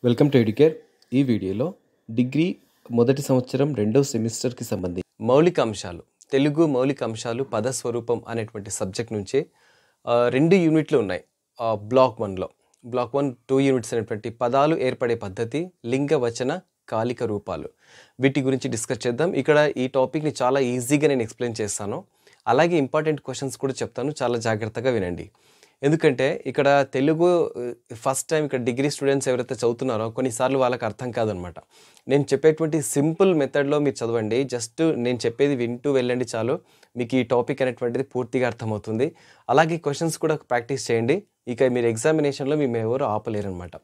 Welcome to educare. ఈ వీడియోలో degree మొదటి సంవత్సరం రెండవ సెమిస్టర్కి సంబంధించి మౌలిక అంశాలు, తెలుగు మౌలిక అంశాలు పదస్వరూపం అనేటువంటి సబ్జెక్ట్ నుంచి 2 యూనిట్లు ఉన్నాయి. బ్లాక్ 1లో బ్లాక్ 1 2 యూనిట్స్ అనేటువంటి పదాలు ఏర్పడే పద్ధతి, లింగ వచన కాలిక రూపాలు, వీటి గురించి డిస్కస్ చేద్దాం. ఇక్కడ ఈ టాపిక్ని చాలా ఈజీగా నేను ఎక్స్ప్లెయిన్ చేస్తాను. అలాగే ఇంపార్టెంట్ క్వశ్చన్స్ కూడా చెప్తాను, చాలా జాగ్రత్తగా వినండి. ఎందుకంటే ఇక్కడ తెలుగు ఫస్ట్ టైం ఇక్కడ డిగ్రీ స్టూడెంట్స్ ఎవరైతే చదువుతున్నారో కొన్నిసార్లు వాళ్ళకి అర్థం కాదనమాట. నేను చెప్పేటువంటి సింపుల్ మెథడ్లో మీరు చదవండి. జస్ట్ నేను చెప్పేది వింటూ వెళ్ళండి చాలు, మీకు ఈ టాపిక్ అనేటువంటిది పూర్తిగా అర్థమవుతుంది. అలాగే క్వశ్చన్స్ కూడా ప్రాక్టీస్ చేయండి. ఇక మీరు ఎగ్జామినేషన్లో మేము ఎవరు ఆపలేరు అనమాట.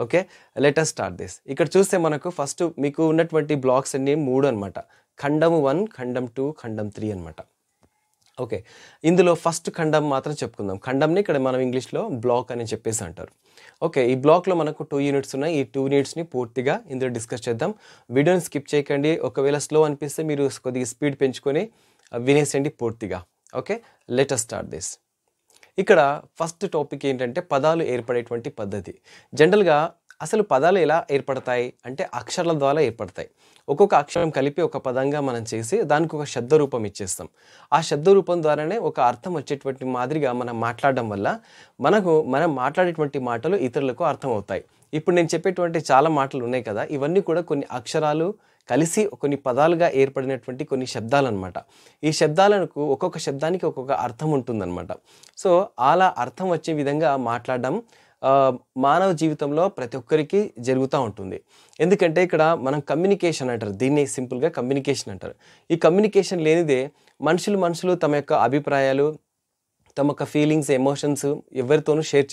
Okay, let us start this. ఇక్కడ చూస్తే మనకు ఫస్ట్ మీకు ఉన్నటువంటి బ్లాక్స్ అన్ని 3 అనమాట. ఖండము 1, ఖండం 2, ఖండం 3 అనమాట. ఓకే, ఇందులో ఫస్ట్ ఖండం మాత్రం చెప్పుకుందాం. ఖండంని ఇక్కడ మనం ఇంగ్లీష్లో బ్లాక్ అని చెప్పేసి అంటారు. ఓకే, ఈ బ్లాక్లో మనకు 2 యూనిట్స్ ఉన్నాయి. ఈ 2 యూనిట్స్ని పూర్తిగా ఇందులో డిస్కస్ చేద్దాం. వీడియోని స్కిప్ చేయకండి. ఒకవేళ స్లో అనిపిస్తే మీరు కొద్దిగా స్పీడ్ పెంచుకొని వినేసేయండి పూర్తిగా. Okay, let us start this. ఇక్కడ ఫస్ట్ టాపిక్ ఏంటంటే పదాలు ఏర్పడేటువంటి పద్ధతి. జనరల్గా అసలు పదాలు ఎలా ఏర్పడతాయి అంటే అక్షరాల ద్వారా ఏర్పడతాయి. ఒక్కొక్క అక్షరం కలిపి ఒక పదంగా మనం చేసి దానికి ఒక శబ్ద రూపం ఇచ్చేస్తాం. ఆ శబ్ద రూపం ద్వారానే ఒక అర్థం వచ్చేటువంటి మాదిరిగా మనం మాట్లాడడం వల్ల మనం మాట్లాడేటువంటి మాటలు ఇతరులకు అర్థం అవుతాయి. ఇప్పుడు నేను చెప్పేటువంటి చాలా మాటలు ఉన్నాయి కదా, ఇవన్నీ కూడా కొన్ని అక్షరాలు కలిసి కొన్ని పదాలుగా ఏర్పడినటువంటి కొన్ని శబ్దాలు అనమాట. ఈ శబ్దాలకు ఒక్కొక్క శబ్దానికి ఒక్కొక్క అర్థం ఉంటుందన్నమాట. సో అలా అర్థం వచ్చే విధంగా మాట్లాడడం మానవ జీవితంలో ప్రతి ఒక్కరికి జరుగుతూ ఉంటుంది. ఎందుకంటే ఇక్కడ మనం కమ్యూనికేషన్ అంటారు, దీన్ని సింపుల్గా కమ్యూనికేషన్ అంటారు. ఈ కమ్యూనికేషన్ లేనిదే మనుషులు తమ యొక్క అభిప్రాయాలు, తమ యొక్క ఫీలింగ్స్, ఎమోషన్స్ ఎవరితోనూ షేర్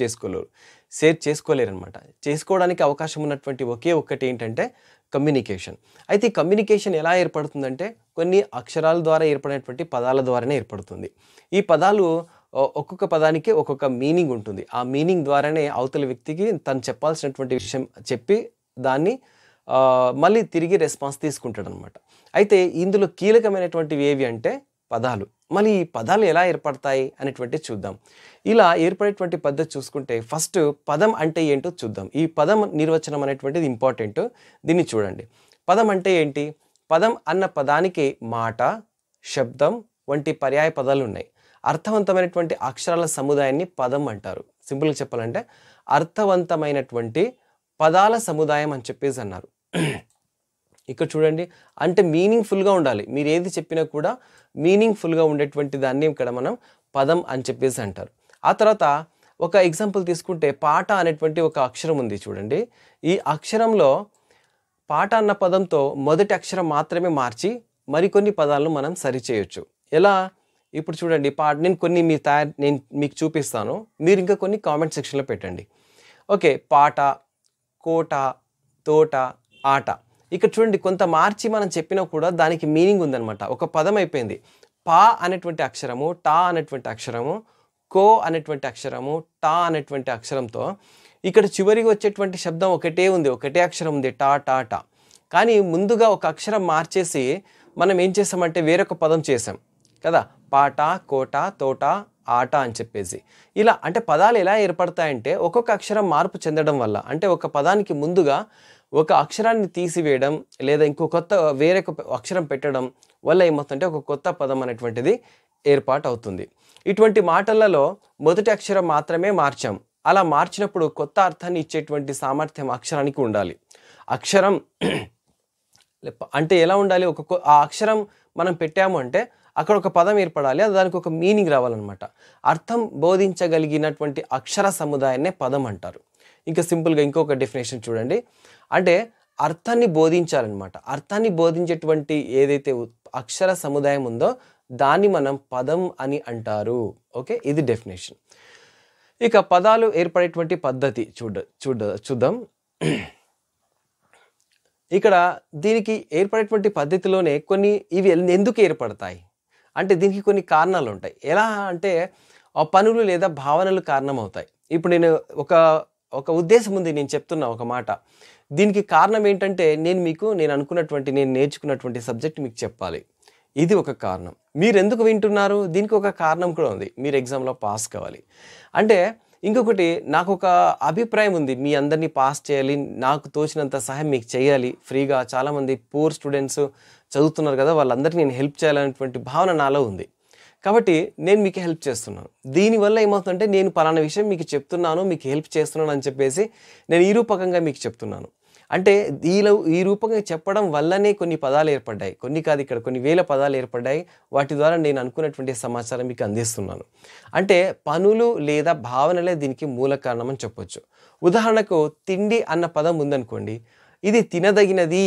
చేసుకోలేరు అనమాట. చేసుకోవడానికి అవకాశం ఉన్నటువంటి ఒకే ఒక్కటి ఏంటంటే కమ్యూనికేషన్. అయితే ఈ కమ్యూనికేషన్ ఎలా ఏర్పడుతుందంటే కొన్ని అక్షరాల ద్వారా ఏర్పడినటువంటి పదాల ద్వారానే ఏర్పడుతుంది. ఈ పదాలు ఒక్కొక్క పదానికి ఒక్కొక్క మీనింగ్ ఉంటుంది. ఆ మీనింగ్ ద్వారానే అవతల వ్యక్తికి తను చెప్పాల్సినటువంటి విషయం చెప్పి దాన్ని మళ్ళీ తిరిగి రెస్పాన్స్ తీసుకుంటాడు అనమాట. అయితే ఇందులో కీలకమైనటువంటివి ఏవి అంటే పదాలు. మళ్ళీ ఈ పదాలు ఎలా ఏర్పడతాయి అనేటువంటిది చూద్దాం. ఇలా ఏర్పడేటువంటి పద్ధతి చూసుకుంటే ఫస్ట్ పదం అంటే ఏంటో చూద్దాం. ఈ పదం నిర్వచనం అనేటువంటిది ఇంపార్టెంట్. దీన్ని చూడండి. పదం అంటే ఏంటి? పదం అన్న పదానికి మాట, శబ్దం వంటి పర్యాయ పదాలు ఉన్నాయి. అర్థవంతమైనటువంటి అక్షరాల సముదాయాన్ని పదం అంటారు. సింపుల్గా చెప్పాలంటే అర్థవంతమైనటువంటి పదాల సముదాయం అని చెప్పేసి అన్నారు. ఇక్కడ చూడండి, అంటే మీనింగ్ఫుల్గా ఉండాలి. మీరు ఏది చెప్పినా కూడా మీనింగ్ఫుల్గా ఉండేటువంటి దాన్ని ఇక్కడ మనం పదం అని చెప్పేసి అంటారు. ఆ తర్వాత ఒక ఎగ్జాంపుల్ తీసుకుంటే పాట అనేటువంటి ఒక అక్షరం ఉంది చూడండి. ఈ అక్షరంలో పాట అన్న పదంతో మొదటి అక్షరం మాత్రమే మార్చి మరికొన్ని పదాలను మనం సరిచేయొచ్చు. ఎలా? ఇప్పుడు చూడండి, నేను మీకు చూపిస్తాను, మీరు ఇంకా కొన్ని కామెంట్ సెక్షన్లో పెట్టండి. ఓకే, పాట, కోట, తోట, ఆట. ఇక్కడ చూడండి, కొంత మార్చి మనం చెప్పినా కూడా దానికి మీనింగ్ ఉందన్నమాట. ఒక పదం అయిపోయింది. పా అనేటువంటి అక్షరము, టా అనేటువంటి అక్షరము, కో అనేటువంటి అక్షరము, టా అనేటువంటి అక్షరంతో ఇక్కడ చివరికి వచ్చేటువంటి శబ్దం ఒకటే ఉంది, ఒకటే అక్షరం ఉంది, టా టా టా. కానీ ముందుగా ఒక అక్షరం మార్చేసి మనం ఏం చేసామంటే వేరొక పదం చేసాం కదా, పాట, కోట, తోట, ఆట అని చెప్పేసి. ఇలా అంటే పదాలు ఎలా ఏర్పడతాయంటే ఒక్కొక్క అక్షరం మార్పు చెందడం వల్ల, అంటే ఒక పదానికి ముందుగా ఒక అక్షరాన్ని తీసివేయడం లేదా వేరొక అక్షరం పెట్టడం వల్ల ఏమవుతుందంటే ఒక కొత్త పదం అనేటువంటిది ఏర్పాటు అవుతుంది. ఇటువంటి మాటలలో మొదటి అక్షరం మాత్రమే మార్చాం. అలా మార్చినప్పుడు కొత్త అర్థాన్ని ఇచ్చేటువంటి సామర్థ్యం అక్షరానికి ఉండాలి. అక్షరం అంటే ఎలా ఉండాలి? ఆ అక్షరం మనం పెట్టాము అంటే అక్కడ ఒక పదం ఏర్పడాలి, అది దానికి ఒక మీనింగ్ రావాలన్నమాట. అర్థం బోధించగలిగినటువంటి అక్షర సముదాయాన్నే పదం అంటారు. ఇంకా సింపుల్గా ఇంకొక డెఫినేషన్ చూడండి, అంటే అర్థాన్ని బోధించాలన్నమాట. అర్థాన్ని బోధించేటువంటి ఏదైతే అక్షర సముదాయం ఉందో దాన్ని మనం పదం అని అంటారు. ఓకే, ఇది డెఫినేషన్. ఇక పదాలు ఏర్పడేటువంటి పద్ధతి చూద్దాం. ఇక్కడ దీనికి ఏర్పడేటువంటి పద్ధతిలోనే ఇవి ఎందుకు ఏర్పడతాయి అంటే దీనికి కొన్ని కారణాలు ఉంటాయి. ఎలా అంటే పనులు లేదా భావనలు కారణమవుతాయి. ఇప్పుడు నేను ఒక ఉద్దేశం ఉంది, నేను చెప్తున్నా ఒక మాట. దీనికి కారణం ఏంటంటే నేను నేర్చుకున్నటువంటి సబ్జెక్ట్ మీకు చెప్పాలి. ఇది ఒక కారణం. మీరు ఎందుకు వింటున్నారు? దీనికి ఒక కారణం కూడా ఉంది. మీరు ఎగ్జామ్లో పాస్ కావాలి. అంటే ఇంకొకటి నాకొక అభిప్రాయం ఉంది. మీ అందరిని పాస్ చేయాలి. నాకు తోచినంత సహాయం మీకు చేయాలి ఫ్రీగా. చాలామంది పూర్ స్టూడెంట్స్ చదువుతున్నారు కదా! వాళ్ళందరికీ నేను హెల్ప్ చేయాలనేటువంటి భావన నాలో ఉంది. కాబట్టి నేను మీకు హెల్ప్ చేస్తున్నాను. దీనివల్ల ఏమవుతుందంటే నేను పలానా విషయం మీకు చెప్తున్నాను, మీకు హెల్ప్ చేస్తున్నాను అని చెప్పేసి నేను ఈ రూపకంగా మీకు చెప్తున్నాను. అంటే ఈ రూపంగా చెప్పడం వల్లనే కొన్ని పదాలు ఏర్పడ్డాయి. కొన్ని కాదు, ఇక్కడ కొన్ని వేల పదాలు ఏర్పడ్డాయి. వాటి ద్వారా నేను అనుకున్నటువంటి సమాచారం మీకు అందిస్తున్నాను. అంటే పనులు లేదా భావనలే దీనికి మూల కారణం అని చెప్పొచ్చు. ఉదాహరణకు తిండి అన్న పదం ఉందనుకోండి. ఇది తినదగినది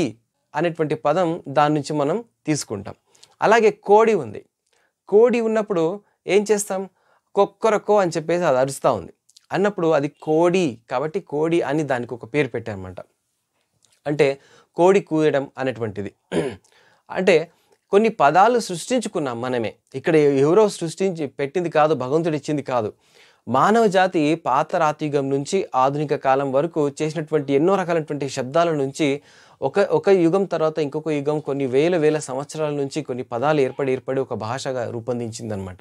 అనేటువంటి పదం దాని నుంచి మనం తీసుకుంటాం. అలాగే కోడి ఉంది. కోడి ఉన్నప్పుడు ఏం చేస్తాం? కొక్కరకో అని చెప్పేసి అది అరుస్తూ ఉంది అన్నప్పుడు అది కోడి. కాబట్టి కోడి అని దానికి ఒక పేరు పెట్టారన్నమాట. అంటే కోడి కూయడం అనేటువంటిది. అంటే కొన్ని పదాలు సృష్టించుకున్నాం మనమే. ఇక్కడ ఎవరో సృష్టించి పెట్టింది కాదు, భగవంతుడు ఇచ్చింది కాదు. మానవ జాతి పాత రాతియుగం నుంచి ఆధునిక కాలం వరకు చేసినటువంటి ఎన్నో రకాలైనటువంటి శబ్దాల నుంచి ఒక యుగం తర్వాత ఇంకొక యుగం కొన్ని వేల సంవత్సరాల నుంచి కొన్ని పదాలు ఏర్పడి ఒక భాషగా రూపొందించిందనమాట.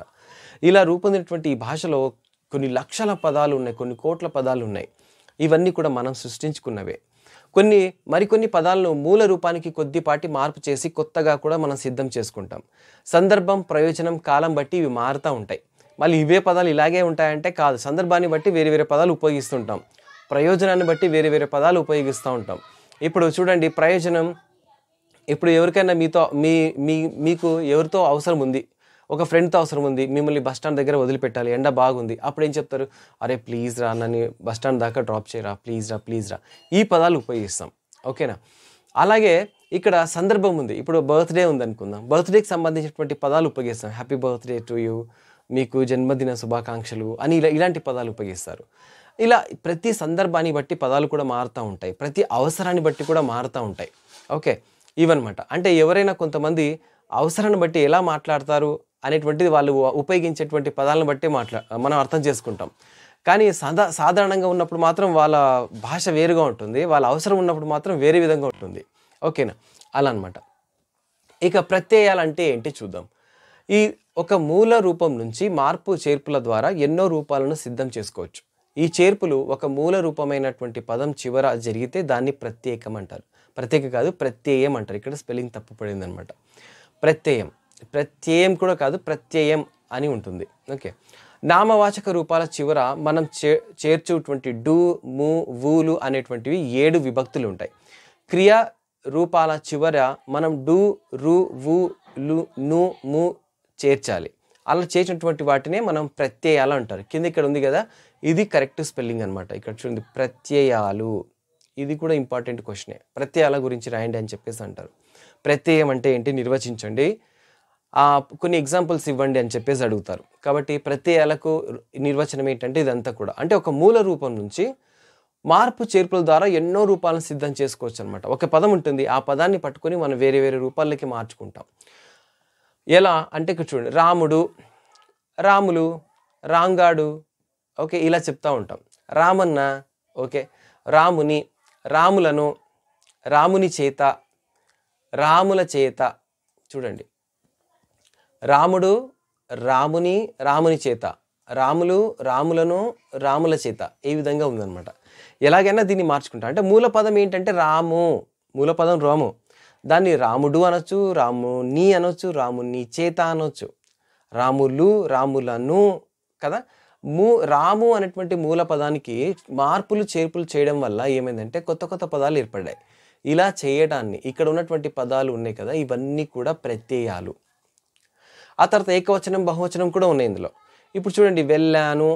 ఇలా రూపొందినటువంటి ఈ భాషలో కొన్ని లక్షల పదాలు ఉన్నాయి, కొన్ని కోట్ల పదాలు ఉన్నాయి. ఇవన్నీ కూడా మనం సృష్టించుకున్నవే. మరికొన్ని పదాలను మూల రూపానికి కొద్దిపాటి మార్పు చేసి కొత్తగా కూడా మనం సిద్ధం చేసుకుంటాం. సందర్భం, ప్రయోజనం, కాలం బట్టి ఇవి మారుతూ ఉంటాయి. మళ్ళీ ఇవే పదాలు ఇలాగే ఉంటాయంటే కాదు. సందర్భాన్ని బట్టి వేరే పదాలు ఉపయోగిస్తుంటాం. ప్రయోజనాన్ని బట్టి వేరే పదాలు ఉపయోగిస్తూ ఉంటాం. ఇప్పుడు చూడండి, ప్రయోజనం, ఇప్పుడు ఎవరికైనా మీకు ఎవరితో అవసరం ఉంది, ఒక ఫ్రెండ్తో అవసరం ఉంది, మిమ్మల్ని బస్టాండ్ దగ్గర వదిలిపెట్టాలి, ఎండ బాగుంది. అప్పుడు ఏం చెప్తారు? అరే ప్లీజ్ రా, నన్ను బస్టాండ్ దాకా డ్రాప్ చేయరా, ప్లీజ్ రా. ఈ పదాలు ఉపయోగిస్తాం. ఓకేనా? అలాగే ఇక్కడ సందర్భం ఉంది. ఇప్పుడు బర్త్డే ఉంది అనుకుందాం. బర్త్డేకి సంబంధించినటువంటి పదాలు ఉపయోగిస్తాం. హ్యాపీ బర్త్డే టు యూ, మీకు జన్మదిన శుభాకాంక్షలు అని ఇలాంటి పదాలు ఉపయోగిస్తారు. ఇలా ప్రతి సందర్భాన్ని బట్టి పదాలు కూడా మారుతూ ఉంటాయి. ప్రతి అవసరాన్ని బట్టి కూడా మారుతూ ఉంటాయి. ఓకే, ఇవన్నమాట. అంటే ఎవరైనా కొంతమంది అవసరాన్ని బట్టి ఎలా మాట్లాడతారు అనేటువంటిది వాళ్ళు ఉపయోగించేటువంటి పదాలను బట్టి మనం అర్థం చేసుకుంటాం. కానీ సాధారణంగా ఉన్నప్పుడు మాత్రం వాళ్ళ భాష వేరుగా ఉంటుంది, వాళ్ళ అవసరం ఉన్నప్పుడు మాత్రం వేరే విధంగా ఉంటుంది. ఓకేనా? అలా అనమాట. ఇక ప్రత్యయాలంటే ఏంటి చూద్దాం. ఈ ఒక మూల రూపం నుంచి మార్పు చేర్పుల ద్వారా ఎన్నో రూపాలను సిద్ధం చేసుకోవచ్చు. ఈ చేర్పులు ఒక మూల రూపమైనటువంటి పదం చివర జరిగితే దాన్ని ప్రత్యేకం అంటారు. ప్రత్యేక కాదు, ప్రత్యయం అంటారు. ఇక్కడ స్పెల్లింగ్ తప్పు పడింది అనమాట. ప్రత్యయం కూడా కాదు, ప్రత్యయం అని ఉంటుంది. ఓకే, నామవాచక రూపాల చివర మనం చేర్చేటువంటి డు, ము, వూలు అనేటువంటివి 7 విభక్తులు ఉంటాయి. క్రియా రూపాల చివర మనం డు, రు, వు, లు, ను, ము చేర్చాలి. అలా చేసినటువంటి వాటినే మనం ప్రత్యయాలు అంటారు. కింద ఇక్కడ ఉంది కదా, ఇది కరెక్ట్ స్పెల్లింగ్ అనమాట. ఇక్కడ చూడండి, ప్రత్యయాలు. ఇది కూడా ఇంపార్టెంట్ క్వశ్చనే. ప్రత్యయాల గురించి రాయండి అని చెప్పేసి అంటారు. ప్రత్యయం అంటే ఏంటి నిర్వచించండి, కొన్ని ఎగ్జాంపుల్స్ ఇవ్వండి అని చెప్పేసి అడుగుతారు. కాబట్టి ప్రత్యయాలకు నిర్వచనం ఏంటంటే ఇదంతా కూడా అంటే ఒక మూల రూపం నుంచి మార్పు చేర్పుల ద్వారా ఎన్నో రూపాలను సిద్ధం చేసుకోవచ్చు అనమాట. ఒక పదం ఉంటుంది, ఆ పదాన్ని పట్టుకొని మనం వేరే రూపాలకి మార్చుకుంటాం. ఎలా అంటే ఇక్కడ చూడండి, రాముడు, రాములు, రాంగాడు. ఓకే, ఇలా చెప్తూ ఉంటాం. రామన్న, ఓకే, రాముని, రాములను, రాముని చేత, రాముల చేత. చూడండి, రాముడు, రాముని, రాముని చేత, రాములు, రాములను, రాముల చేత. ఈ విధంగా ఉందన్నమాట. ఎలాగైనా దీన్ని మార్చుకుంటాం. అంటే మూల పదం ఏంటంటే రాము, మూల పదం రాము. దాన్ని రాముడు అనొచ్చు, రాముని అనొచ్చు, రాముని చేత అనొచ్చు, రాములు, రాములను కదా. రాము అనేటువంటి మూల పదానికి మార్పులు చేర్పులు చేయడం వల్ల ఏమైందంటే కొత్త పదాలు ఏర్పడ్డాయి. ఇలా చేయడాన్ని ఇక్కడ ఉన్నటువంటి పదాలు ఉన్నాయి కదా, ఇవన్నీ కూడా ప్రత్యయాలు. ఆ తర్వాత ఏకవచనం, బహువచనం కూడా ఉన్నాయి ఇందులో. ఇప్పుడు చూడండి, వెళ్ళాను,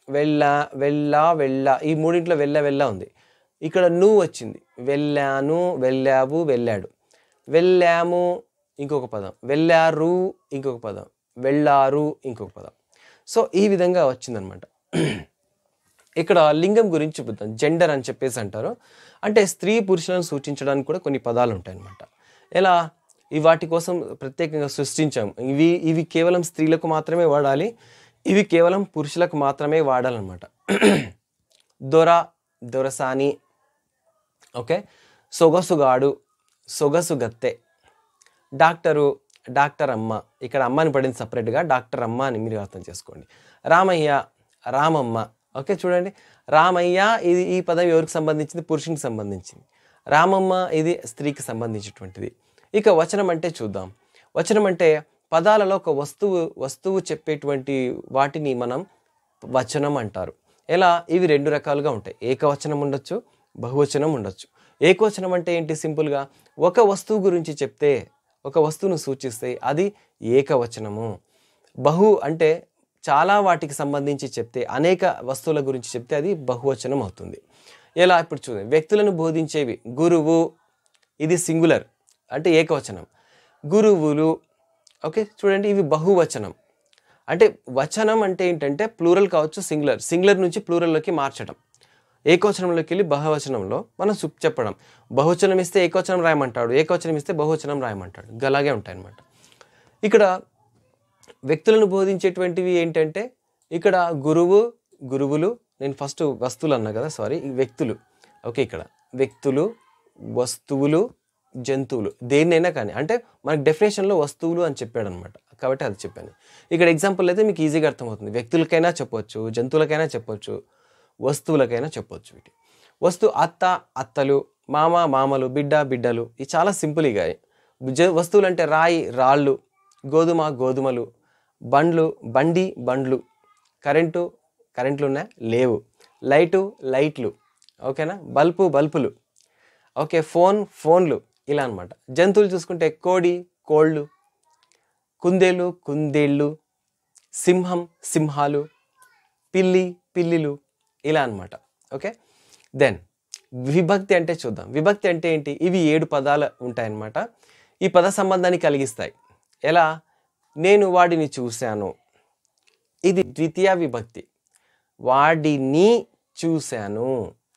వెళ్ళ, ఈ మూడింట్లో వెళ్ళ ఉంది. ఇక్కడ నువ్వు వచ్చింది. వెళ్ళాను, వెళ్ళావు, వెళ్ళాడు. వెళ్ళాము ఇంకొక పదం, వెళ్ళారు ఇంకొక పదం, వెళ్ళారు ఇంకొక పదం. సో ఈ విధంగా వచ్చిందనమాట. ఇక్కడ లింగం గురించి చెబుతాం. జెండర్ అని చెప్పేసి అంటారు. అంటే స్త్రీ పురుషులను సూచించడానికి కూడా కొన్ని పదాలు ఉంటాయి అన్నమాట. ఎలా వాటి కోసం ప్రత్యేకంగా సృష్టించాము. ఇవి కేవలం స్త్రీలకు మాత్రమే వాడాలి, ఇవి కేవలం పురుషులకు మాత్రమే వాడాలన్నమాట. దొర, దొరసాని. ఓకే, సొగసుగాడు, సొగసు గత్తె. డాక్టరు, డాక్టర్ అమ్మ. ఇక్కడ అమ్మని పడింది సపరేట్గా, డాక్టర్ అమ్మ అని మీరు అర్థం చేసుకోండి. రామయ్య, రామమ్మ. ఓకే, చూడండి. రామయ్య ఇది ఈ పదం ఎవరికి సంబంధించింది? పురుషునికి సంబంధించింది. రామమ్మ ఇది స్త్రీకి సంబంధించినటువంటిది. ఇక వచనం అంటే చూద్దాం. వచనం అంటే పదాలలో ఒక వస్తువు చెప్పేటువంటి వాటిని మనం వచనం అంటారు. ఎలా? ఇవి 2 రకాలుగా ఉంటాయి. ఏకవచనం ఉండొచ్చు, బహువచనం ఉండొచ్చు. ఏకవచనం అంటే ఏంటి? సింపుల్గా ఒక వస్తువు గురించి చెప్తే, ఒక వస్తువును సూచిస్తే అది ఏకవచనము. బహు అంటే చాలా వాటికి సంబంధించి చెప్తే, అనేక వస్తువుల గురించి చెప్తే అది బహువచనం అవుతుంది. ఎలా? ఇప్పుడు చూడండి, వ్యక్తులను బోధించేవి గురువు, ఇది సింగులర్ అంటే ఏకవచనం. గురువులు, ఓకే చూడండి, ఇవి బహువచనం. అంటే వచనం అంటే ఏంటంటే ప్లూరల్ కావచ్చు, సింగులర్ నుంచి ప్లూరల్లోకి మార్చడం. ఏకవచనంలోకి వెళ్ళి బహువచనంలో మనం చెప్పడం. బహువచనం ఇస్తే ఏకవచనం రాయమంటాడు, ఏకవచనం ఇస్తే బహువచనం రాయమంటాడు. అలాగే ఉంటాయి అన్నమాట. ఇక్కడ వ్యక్తులను బోధించేటువంటివి ఏంటంటే, ఇక్కడ గురువులు, నేను ఫస్ట్ వస్తువులు అన్నా కదా, సారీ, వ్యక్తులు. ఓకే, ఇక్కడ వ్యక్తులు, వస్తువులు, జంతువులు, దేన్నైనా కానీ, అంటే మనకు డెఫినేషన్లో వస్తువులు అని చెప్పాడు అనమాట, కాబట్టి అది చెప్పాను. ఇక్కడ ఎగ్జాంపుల్ అయితే మీకు ఈజీగా అర్థమవుతుంది. వ్యక్తులకైనా చెప్పొచ్చు, జంతువులకైనా చెప్పొచ్చు, వస్తువులకైనా చెప్పొచ్చు. వీటి అత్త, అత్తలు, మామ, మామలు, బిడ్డ, బిడ్డలు, ఇవి చాలా సింపుల్. ఇక వస్తువులు అంటే రాయి, రాళ్ళు, గోధుమ, గోధుమలు, బండ్లు, కరెంట్లు ఉన్నాయి, లేవు, లైట్లు, ఓకేనా, బల్బులు, ఓకే, ఫోన్లు, ఇలా అనమాట. జంతువులు చూసుకుంటే కోడి, కోళ్ళు, కుందేళ్ళు, సింహాలు, పిల్లిలు, ఇలా అనమాట. ఓకే, దెన్ విభక్తి అంటే చూద్దాం. విభక్తి అంటే ఏంటి? ఇవి 7 పదాలు ఉంటాయన్నమాట. ఈ పద సంబంధాన్ని కలిగిస్తాయి. ఎలా? నేను వాడిని చూశాను, ఇది ద్వితీయ విభక్తి. వాడిని చూశాను,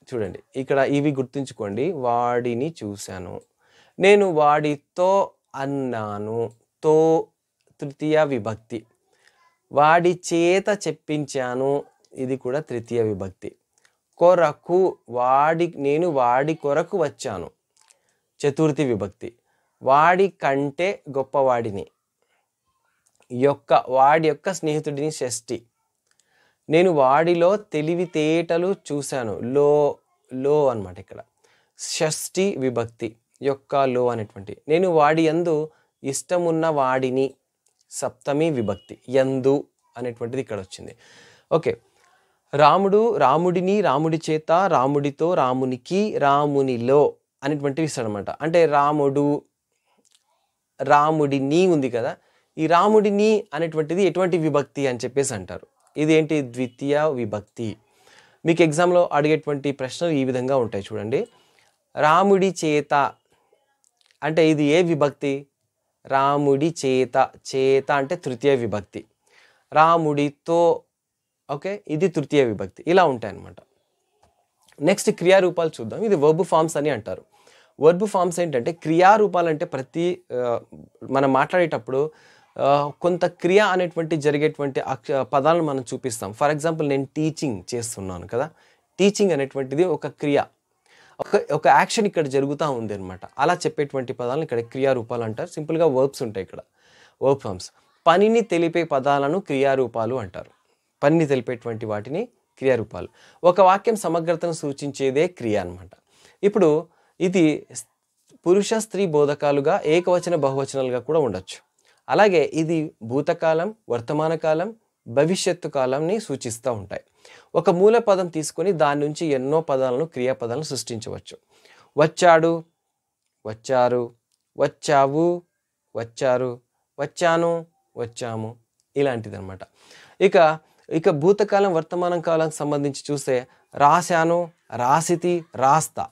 చూడండి ఇక్కడ ఇవి గుర్తుంచుకోండి. వాడిని చూశాను. నేను వాడితో అన్నాను, తో తృతీయ విభక్తి. వాడి చేత చెప్పించాను, ఇది కూడా తృతీయ విభక్తి. కొరకు, నేను వాడి కొరకు వచ్చాను, చతుర్థి విభక్తి. వాడి కంటే గొప్పవాడిని, వాడి యొక్క స్నేహితుడిని, షష్ఠి. నేను వాడిలో తెలివితేటలు చూశాను, లో అన్నమాట. ఇక్కడ షష్ఠి విభక్తి, లో అనేటువంటి. నేను వాడి యందు ఇష్టమున్న వాడిని, సప్తమి విభక్తి. యందు అనేటువంటిది ఇక్కడ వచ్చింది. ఓకే, రాముడిని, రాముడి చేత, రాముడితో, రామునికి, రామునిలో అనేటువంటివి ఇస్తాడనమాట. అంటే రాముడిని ఉంది కదా, ఈ రాముడిని అనేటువంటిది ఎటువంటి విభక్తి అని చెప్పేసి అంటారు. ఇది ఏంటి? ద్వితీయ విభక్తి. మీకు ఎగ్జామ్లో అడిగేటువంటి ప్రశ్నలు ఈ విధంగా ఉంటాయి, చూడండి. రాముడి చేత అంటే ఇది ఏ విభక్తి? రాముడి చేత అంటే తృతీయ విభక్తి. రాముడితో, ఓకే, ఇది తృతీయ విభక్తి. ఇలా ఉంటాయన్నమాట. నెక్స్ట్ క్రియారూపాలు చూద్దాం. ఇది వర్బ్ ఫామ్స్ అని అంటారు. వర్బ్ ఫామ్స్ ఏంటంటే క్రియారూపాలు అంటే మనం మాట్లాడేటప్పుడు కొంత క్రియ అనేటువంటి జరిగేటువంటి పదాలను మనం చూపిస్తాం. ఫర్ ఎగ్జాంపుల్, నేను టీచింగ్ చేస్తున్నాను కదా, టీచింగ్ అనేటువంటిది ఒక క్రియ, ఒక యాక్షన్ ఇక్కడ జరుగుతూ ఉంది అనమాట. అలా చెప్పేటువంటి పదాలను ఇక్కడ క్రియారూపాలు అంటారు. సింపుల్గా వర్బ్స్ ఉంటాయి ఇక్కడ, వర్బ్ ఫామ్స్. పనిని తెలిపే పదాలను క్రియారూపాలు అంటారు. పనిని తెలిపేటువంటి వాటిని క్రియారూపాలు. ఒక వాక్యం సమగ్రతను సూచించేదే క్రియ అనమాట. ఇప్పుడు ఇది పురుష స్త్రీ బోధకాలుగా, ఏకవచన బహువచనాలుగా కూడా ఉండొచ్చు. అలాగే ఇది భూతకాలం, వర్తమాన కాలం, భవిష్యత్తు కాలంని సూచిస్తూ ఉంటాయి. ఒక మూల పదం తీసుకొని దాని నుంచి ఎన్నో పదాలను, క్రియాపదాలను సృష్టించవచ్చు. వచ్చాడు, వచ్చారు, వచ్చావు, వచ్చారు, వచ్చాను, వచ్చాము, ఇలాంటిది అనమాట. ఇక భూతకాలం, వర్తమానం కాలానికి సంబంధించి చూస్తే రాశాను, రాసితి, రాస్తా.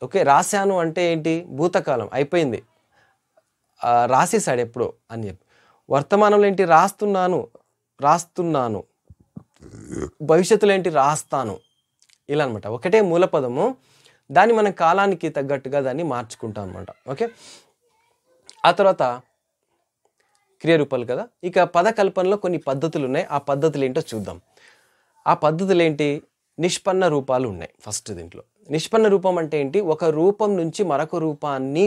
ఓకే, రాశాను అంటే ఏంటి? భూతకాలం అయిపోయింది, రాసేసాడు ఎప్పుడో అని చెప్పి. వర్తమానంలో ఏంటి? రాస్తున్నాను. భవిష్యత్తులో ఏంటి? రాస్తాను, ఇలా అనమాట. ఒకటే మూల పదము, దాన్ని మనం కాలానికి తగ్గట్టుగా దాన్ని మార్చుకుంటాం అనమాట. ఓకే, ఆ తర్వాత క్రియారూపాలు కదా. ఇక పద కల్పనలో కొన్ని పద్ధతులు ఉన్నాయి. ఆ పద్ధతులు ఏంటో చూద్దాం. ఆ పద్ధతులు ఏంటి? నిష్పన్న రూపాలు ఉన్నాయి ఫస్ట్ దీంట్లో. నిష్పన్న రూపం అంటే ఏంటి? ఒక రూపం నుంచి మరొక రూపాన్ని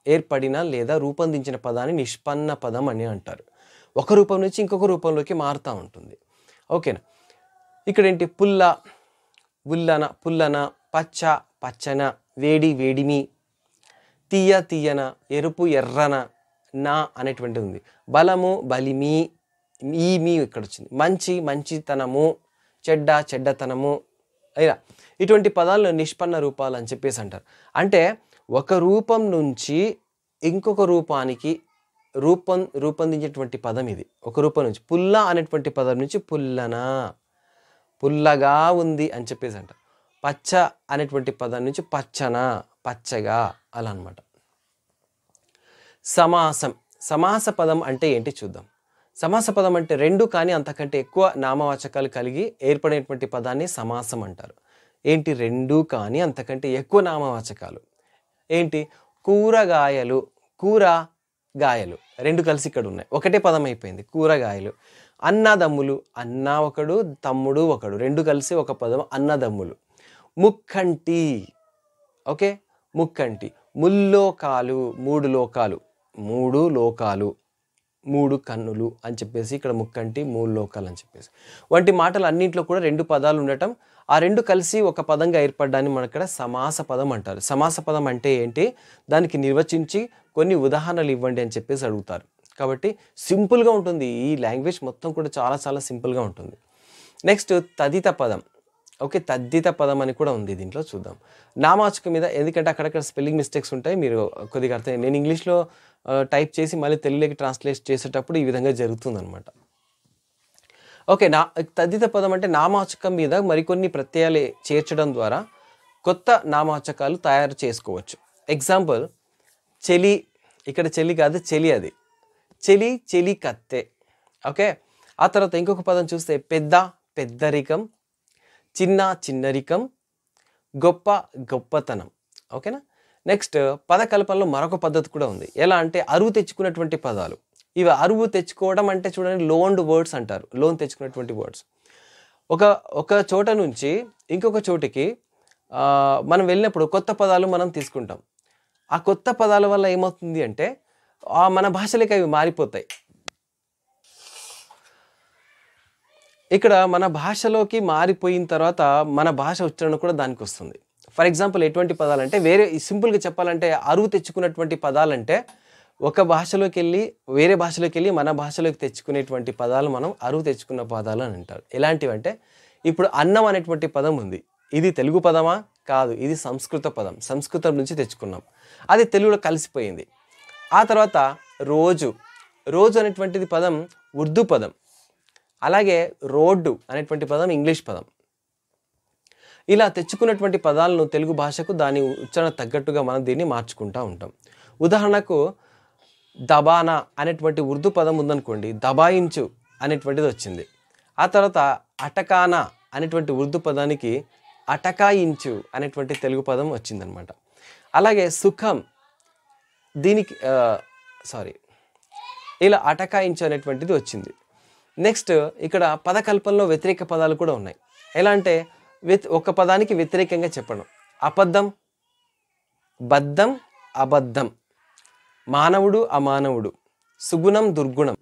ఏర్పడిన లేదా రూపొందించిన పదాన్ని నిష్పన్న పదం అని అంటారు. ఒక రూపం నుంచి ఇంకొక రూపంలోకి మారుతూ ఉంటుంది. ఓకేనా? ఇక్కడేంటి పుల్ల, ఉల్లన, పుల్లన, పచ్చ, పచ్చన, వేడి, వేడిమి, తీయ, తీయన, ఎరుపు, ఎర్రన, నా అనేటువంటిది ఉంది. బలము, బలిమి, ఈ మీ ఇక్కడ వచ్చింది. మంచి, మంచితనము, చెడ్డ, చెడ్డతనము, ఇలా ఇటువంటి పదాలను నిష్పన్న రూపాలు అని చెప్పేసి అంటారు. అంటే ఒక రూపం నుంచి ఇంకొక రూపానికి రూపొందించేటువంటి పదం ఇది. ఒక రూపం నుంచి పుల్ల అనేటువంటి పదం నుంచి పుల్లన, పుల్లగా ఉంది అని చెప్పేసి అంటారు. పచ్చ అనేటువంటి పదం నుంచి పచ్చన, పచ్చగా, అలా అనమాట. సమాసం. సమాస పదం అంటే ఏంటి చూద్దాం. సమాస పదం అంటే రెండు కానీ అంతకంటే ఎక్కువ నామవాచకాలు కలిగి ఏర్పడేటువంటి పదాన్ని సమాసం అంటారు. ఏంటి? రెండు కానీ అంతకంటే ఎక్కువ నామవాచకాలు. ఏంటి? కూరగాయలు, కూరగాయలు రెండు కలిసి ఇక్కడ ఉన్నాయి, ఒకటే పదం అయిపోయింది కూరగాయలు. అన్నదమ్ములు, అన్న ఒకడు, తమ్ముడు ఒకడు, రెండు కలిసి ఒక పదం అన్నదమ్ములు. ముక్కంటి, ఓకే, ముక్కంటి. ముల్లోకాలు, మూడు లోకాలు, మూడు లోకాలు, మూడు కన్నులు అని చెప్పేసి ఇక్కడ ముక్కంటి, మూడు లోకాలు అని చెప్పేసి వంటి మాటలు అన్నింటిలో కూడా రెండు పదాలు ఉండటం, ఆ రెండు కలిసి ఒక పదంగా ఏర్పడడాన్ని మన ఇక్కడ సమాస పదం అంటారు. సమాస పదం అంటే ఏంటి, దానికి నిర్వచించి కొన్ని ఉదాహరణలు ఇవ్వండి అని చెప్పేసి అడుగుతారు. కాబట్టి సింపుల్గా ఉంటుంది, ఈ లాంగ్వేజ్ మొత్తం కూడా చాలా చాలా సింపుల్గా ఉంటుంది. నెక్స్ట్ తదిత పదం. ఓకే, తద్దిత పదం అని కూడా ఉంది దీంట్లో, చూద్దాం. నామవాచకం మీద, ఎందుకంటే అక్కడక్కడ స్పెల్లింగ్ మిస్టేక్స్ ఉంటాయి, మీరు కొద్దిగా అర్థం. నేను ఇంగ్లీష్లో టైప్ చేసి మళ్ళీ తెలుగులోకి ట్రాన్స్లేట్ చేసేటప్పుడు ఈ విధంగా జరుగుతుందన్నమాట. ఓకే, తద్దిత పదం అంటే నామవాచకం మీద మరికొన్ని ప్రత్యయాలు చేర్చడం ద్వారా కొత్త నామవాచకాలు తయారు చేసుకోవచ్చు. ఎగ్జాంపుల్ చెలి, ఇక్కడ చెలి కాదు చెలి, అది చెలి, చెలి కత్తె. ఓకే, ఆ తర్వాత ఇంకొక పదం చూస్తే పెద్ద, పెద్దరికం, చిన్న, చిన్నరికం, గొప్ప, గొప్పతనం. ఓకేనా. నెక్స్ట్ పదకల్పనలో మరొక పద్ధతి కూడా ఉంది. ఎలా అంటే అరువు తెచ్చుకున్నటువంటి పదాలు. ఇవి అరువు తెచ్చుకోవడం అంటే చూడండి, లోన్డ్ వర్డ్స్ అంటారు, లోన్ తెచ్చుకున్నటువంటి వర్డ్స్. ఒక చోట నుంచి ఇంకొక చోటికి మనం వెళ్ళినప్పుడు కొత్త పదాలు మనం తీసుకుంటాం. ఆ కొత్త పదాల వల్ల ఏమవుతుంది అంటే మన భాషలోకి అవి మారిపోతాయి. ఇక్కడ మన భాషలోకి మారిపోయిన తర్వాత మన భాష ఉచ్చారణ కూడా దానికి వస్తుంది. ఫర్ ఎగ్జాంపుల్ ఎటువంటి పదాలంటే, వేరే సింపుల్గా చెప్పాలంటే అరువు తెచ్చుకున్నటువంటి పదాలంటే ఒక భాషలోకి వెళ్ళి వేరే భాషలోకి వెళ్ళి మన భాషలోకి తెచ్చుకునేటువంటి పదాలు మనం అరువు తెచ్చుకున్న పదాలు అని అంటారు. ఎలాంటివంటే, ఇప్పుడు అన్నం అనేటువంటి పదం ఉంది, ఇది తెలుగు పదమా? కాదు, ఇది సంస్కృత పదం, సంస్కృతం నుంచి తెచ్చుకున్నాం, అది తెలుగులో కలిసిపోయింది. ఆ తర్వాత రోజు, రోజు అనేటువంటిది పదం ఉర్దూ పదం. అలాగే రోడ్డు అనేటువంటి పదం ఇంగ్లీష్ పదం. ఇలా తెచ్చుకున్నటువంటి పదాలను తెలుగు భాషకు దాని ఉచ్చారణ తగ్గట్టుగా మనం దీన్ని మార్చుకుంటూ ఉంటాం. ఉదాహరణకు దబానా అనేటువంటి ఉర్దూ పదం ఉందనుకోండి, దబాయించు అనేటువంటిది వచ్చింది. ఆ తర్వాత అటకానా అనేటువంటి ఉర్దూ పదానికి అటకాయించు అనేటువంటి తెలుగు పదం వచ్చిందనమాట. అలాగే సుఖం, దీనికి ఇలా అటకాయించు అనేటువంటిది వచ్చింది. నెక్స్ట్ ఇక్కడ పదకల్పనలో వ్యతిరేక పదాలు కూడా ఉన్నాయి. ఎలా అంటే ఒక పదానికి వ్యతిరేకంగా చెప్పడం. అబద్ధం, బద్ధం, అబద్ధం, మానవుడు, అమానవుడు, సుగుణం, దుర్గుణం,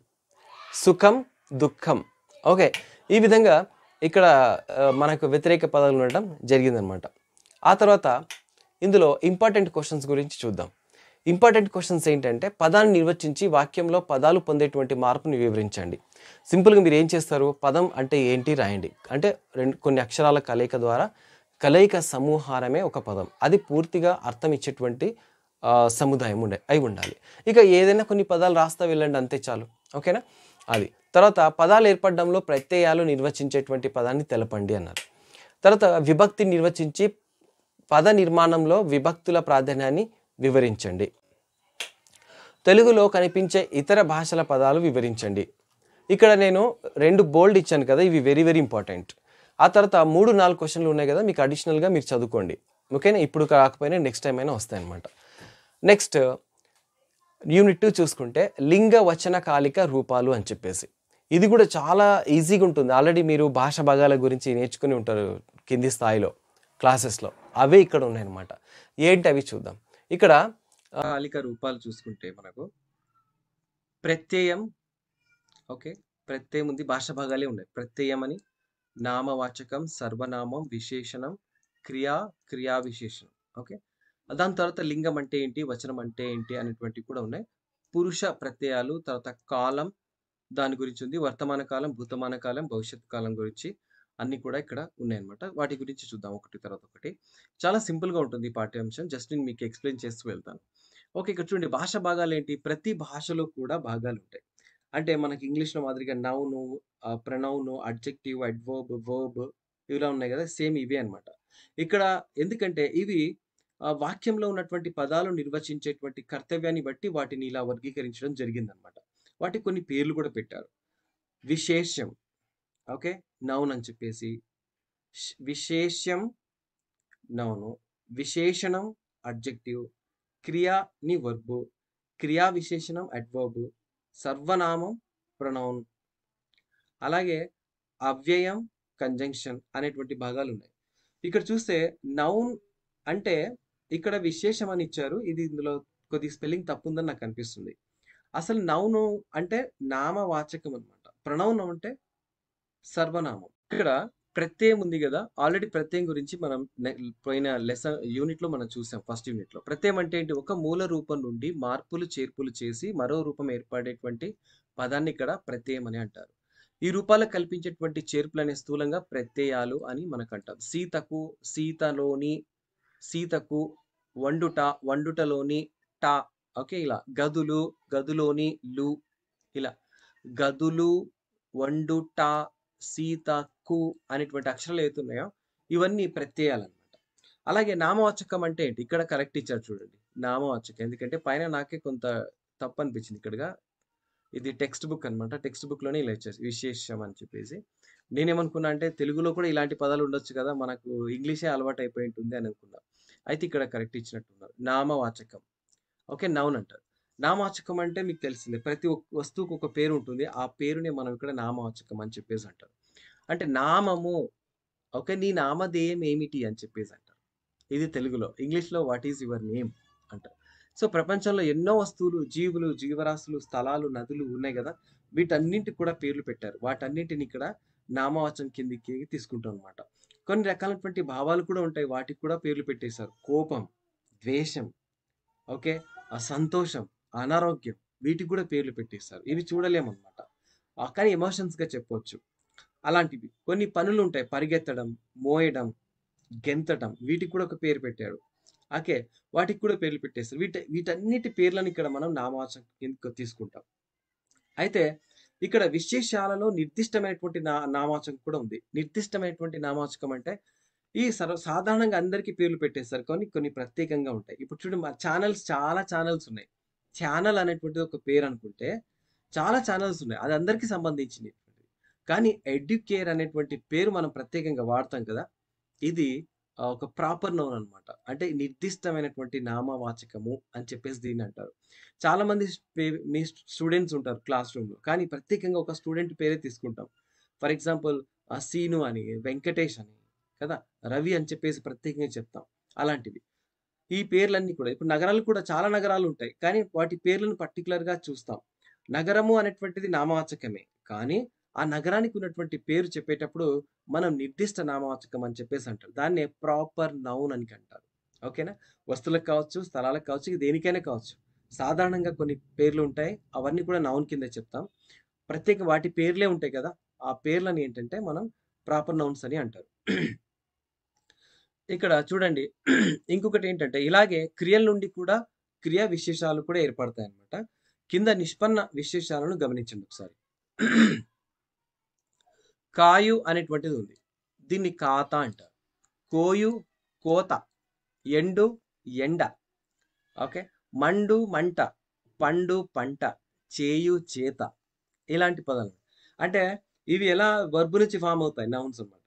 సుఖం, దుఃఖం. ఓకే, ఈ విధంగా ఇక్కడ మనకు వ్యతిరేక పదాలు ఉండటం జరిగిందనమాట. ఆ తర్వాత ఇందులో ఇంపార్టెంట్ క్వశ్చన్స్ గురించి చూద్దాం. ఇంపార్టెంట్ క్వశ్చన్స్ ఏంటంటే, పదాన్ని నిర్వచించి వాక్యంలో పదాలు పొందేటువంటి మార్పుని వివరించండి. సింపుల్గా మీరు ఏం చేస్తారు, పదం అంటే ఏంటి రాయండి. అంటే కొన్ని అక్షరాల కలయిక ద్వారా కలయిక సమూహారమే ఒక పదం. అది పూర్తిగా అర్థం ఇచ్చేటువంటి సముదాయం అయి ఉండాలి. ఇక ఏదైనా కొన్ని పదాలు రాస్తా వెళ్ళండి, అంతే చాలు. ఓకేనా. అది తర్వాత పదాలు ఏర్పడడంలో ప్రత్యయాలు నిర్వచించేటువంటి పదాన్ని తెలపండి అన్నారు. తర్వాత విభక్తి నిర్వచించి పద నిర్మాణంలో విభక్తుల ప్రాధాన్యాన్ని వివరించండి. తెలుగులో కనిపించే ఇతర భాషల పదాలు వివరించండి. ఇక్కడ నేను 2 బోల్డ్ ఇచ్చాను కదా, ఇవి వెరీ వెరీ ఇంపార్టెంట్. ఆ తర్వాత 3-4 క్వశ్చన్లు ఉన్నాయి కదా, మీకు అడిషనల్గా మీరు చదువుకోండి. ఓకేనా. ఇప్పుడు కాకపోయినా నెక్స్ట్ టైం అయినా వస్తాయన్నమాట. నెక్స్ట్ యూనిట్ 2 చూసుకుంటే లింగ వచన కాలిక రూపాలు అని చెప్పేసి, ఇది కూడా చాలా ఈజీగా ఉంటుంది. ఆల్రెడీ మీరు భాష భాగాల గురించి నేర్చుకుని ఉంటారు కింది స్థాయిలో క్లాసెస్లో, అవే ఇక్కడ ఉన్నాయన్నమాట. ఏంటి అవి చూద్దాం. ఇక్కడ కాలిక రూపాలు చూసుకుంటే మనకు ప్రత్యయం, ఓకే, ప్రత్యయం ఉంది, భాష భాగాలే ఉన్నాయి. ప్రత్యయం అని, నామవాచకం, సర్వనామం, విశేషణం, క్రియా, క్రియా విశేషణం. ఓకే. దాని తర్వాత లింగం అంటే ఏంటి, వచనం అంటే ఏంటి అనేటువంటివి కూడా ఉన్నాయి. పురుష ప్రత్యయాలు, తర్వాత కాలం దాని గురించి ఉంది. వర్తమాన కాలం, భూతమాన కాలం, భవిష్యత్తు కాలం గురించి అన్నీ కూడా ఇక్కడ ఉన్నాయన్నమాట. వాటి గురించి చూద్దాం ఒకటి తర్వాత ఒకటి. చాలా సింపుల్‌గా ఉంటుంది ఈ పాఠ్యాంశం. జస్ట్ నేను మీకు ఎక్స్‌ప్లెయిన్ చేస్తూ వెళ్తాను. ఓకే. ఇక్కడ చూడండి భాష భాగాలేంటి? ప్రతి భాషలో కూడా భాగాలుంటాయి. అంటే మనకి ఇంగ్లీష్‌లో మాదిరిగా noun, pronoun, adjective, adverb, verb ఇలా ఉన్నాయి గదా! సేమ్ ఇవే అన్నమాట. ఇక్కడ ఎందుకంటే ఇవి వాక్యంలో ఉన్నటువంటి పదాలు నిర్వచించేటువంటి కర్తవ్యాన్ని బట్టి వాటిని ఇలా వర్గీకరించడం జరిగిందన్నమాట. వాటికి కొన్ని పేర్లు కూడా పెట్టారు. విశేష్యం. ఓకే. నౌన్ అని చెప్పేసి. విశేష్యం నౌను. విశేషణం అడ్జెక్టివ్. క్రియని వర్బ్. క్రియా విశేషణం అడ్వర్బ్. సర్వనామం ప్రొనౌన్. అలాగే అవ్యయం, కంజంక్షన్ అనేటువంటి భాగాలున్నాయి. ఇక్కడ చూస్తే నౌన్ అంటే ఇక్కడ విశేషం అని ఇచ్చారు. ఇది ఇందులో కొద్దిగా స్పెల్లింగ్ తప్పుందని నాకనిపిస్తుంది. అసలు నౌను అంటే నామవాచకం అన్నమాట. ప్రొనౌన్ అంటే సర్వనామం. ఇక్కడ ప్రత్యయం ఉంది గదా! ఆల్రెడీ ప్రత్యయం గురించి మనం పోయిన యూనిట్‌లో మనం చూసాం ఫస్ట్ యూనిట్‌లో. ప్రత్యయం అంటే ఏంటి? ఒక మూల రూపం నుండి మార్పులు, చేర్పులు చేసి మరో రూపం ఏర్పడేటువంటి పదాన్ని ఇక్కడ ప్రత్యయం అని అంటారు. ఈ రూపాలకు కల్పించేటువంటి చేర్పులనే స్థూలంగా ప్రత్యయాలు అని మనకంటాం. సీతలోని, సీతకు, వండుట, వండుటలోని ట ఓకే. ఇలా గదులు, గదులోని లు ఇలా గదులు, వండుట, సీతకు అనేటువంటి అక్షరాలు ఏవైతే ఉన్నాయో ఇవన్నీ ప్రత్యయాలన్నమాట. అలాగే నామవాచకం అంటే ఏంటి? ఇక్కడ కరెక్ట్ ఇచ్చారు చూడండి. నామవాచకం. ఎందుకంటే పైన నాకే కొంత తప్పనిపించింది ఇక్కడగా. ఇది టెక్స్ట్ బుక్ అన్నమాట. టెక్స్ట్ బుక్‌లోనే ఇలా ఇచ్చారు. విశేషం అని చెప్పేసి. నేనేమనుకున్నా అంటే తెలుగులో కూడా ఇలాంటి పదాలు ఉండొచ్చు కదా! మనకు ఇంగ్లీషే అలవాటయిపోయి ఉంటుంది అని అనుకున్నా. అయితే ఇక్కడ కరెక్ట్ ఇచ్చినట్టున్నారు. నామవాచకం. ఓకే. నౌన్ అంటారు. నామవాచకం అంటే మీకు తెలిసిందే. ప్రతి వస్తువుకి ఒక పేరు ఉంటుంది. ఆ పేరునే మనం ఇక్కడ నామవాచకం అని చెప్పేసి అంటారు. అంటే నామము ఓకే. నీ నామధేయం ఏమిటి అని చెప్పేసి అంటారు. ఇది తెలుగులో. ఇంగ్లీష్‌లో వాట్ ఈస్ యువర్ నేమ్ అంటారు. సో, ప్రపంచంలో ఎన్నో వస్తువులు, జీవులు, జీవరాశులు, స్థలాలు, నదులు ఉన్నాయి గదా! వీటన్నింటికి కూడా పేర్లు పెట్టారు. వాటన్నిటిని ఇక్కడ నామవాచకం కిందకి తీసుకుంటాం అన్నమాట. కొన్ని రకాలైనటువంటి భావాలు కూడా ఉంటాయి. వాటికి కూడా పేర్లు పెట్టేశారు. కోపం, ద్వేషం, ఓకే. సంతోషం, అనారోగ్యం వీటికి కూడా పేర్లు పెట్టేస్తారు. ఇవి చూడలేమన్నమాట. కానీ ఎమోషన్స్‌గా చెప్పొచ్చు. అలాంటివి. కొన్ని పనులుంటాయి. పరిగెత్తడం, మోయడం, గెంతటం వీటికి కూడా ఒక పేరు పెట్టాడు. ఓకే. వాటికి కూడా పేర్లు పెట్టేస్తారు. వీటన్నిటి పేర్లను ఇక్కడ మనం నామవాచకం కిందకి తీసుకుంటాం. అయితే ఇక్కడ విశేషాలలో నిర్దిష్టమైనటువంటి నామవాచకం కూడా ఉంది. నిర్దిష్టమైనటువంటి నామవాచకం అంటే ఈ సాధారణంగా అందరికీ పేర్లు పెట్టేస్తారు. కానీ కొన్ని ప్రత్యేకంగా ఉంటాయి. ఇప్పుడు చూడండి చాలా ఛానెల్స్ ఉన్నాయి. ఛానెల్ అనేటువంటిది ఒక పేరు అనుకుంటే చాలా ఛానెల్స్ ఉన్నాయి. అది అందరికీ సంబంధించినటువంటిది. కానీ ఎడ్యుకేర్ అనేటువంటి పేరు మనం ప్రత్యేకంగా వాడతాం కదా! ఇది ఒక ప్రాపర్ నౌన్ అన్నమాట. అంటే నిర్దిష్టమైనటువంటి నామవాచకము అని చెప్పేసి దీన్నంటారు. చాలామంది మీ స్టూడెంట్స్ ఉంటారు క్లాస్ రూమ్‌లో. కానీ ప్రత్యేకంగా ఒక స్టూడెంట్ పేరే తీసుకుంటాం. ఫర్ ఎగ్జాంపుల్ సీను అని, వెంకటేష్ అని కదా! రవి అని చెప్పేసి ప్రత్యేకంగా చెప్తాం. అలాంటివి. ఈ పేర్లన్నీ కూడా ఇప్పుడు నగరాలు కూడా చాలా నగరాలుంటాయి. కానీ వాటి పేర్లను పర్టిక్యులర్‌గా చూస్తాం. నగరము అనేటువంటిది నామవాచకమే. కానీ ఆ నగరానికి ఉన్నటువంటి పేరు చెప్పేటప్పుడు మనం నిర్దిష్ట నామవాచకం అని చెప్పేసి అంటారు. దాన్నే ప్రాపర్ నౌన్ అని అంటారు. ఓకేనా? వస్తువులకు కావచ్చు, స్థలాలకు కావచ్చు, దేనికైనా కావచ్చు. సాధారణంగా కొన్ని పేర్లు ఉంటాయి. అవన్నీ కూడా నౌన్ కిందే చెప్తాం. వాటి పేర్లే ఉంటాయి కదా! ఆ పేర్లని ఏంటంటే మనం ప్రాపర్ నౌన్స్ అని అంటారు. ఇక్కడ చూడండి ఇంకొకటేంటంటే ఇలాగే క్రియల నుండి కూడా క్రియా విశేషాలు కూడా ఏర్పడతాయన్నమాట. కింద నిష్పన్న విశేషాలను గమనించండి ఒకసారి. కాయు అనేటువంటిది ఉంది. దీన్ని కాత అంటారు. కోయు కోత. ఎండు ఎండ. ఓకే. మండు మంట. పండు పంట. చేయు చేత. ఇలాంటి పదాలు. అంటే ఇవి ఎలా వర్బ్ నుంచి ఫార్మ్ అవుతాయి నౌన్స్ అన్నమాట.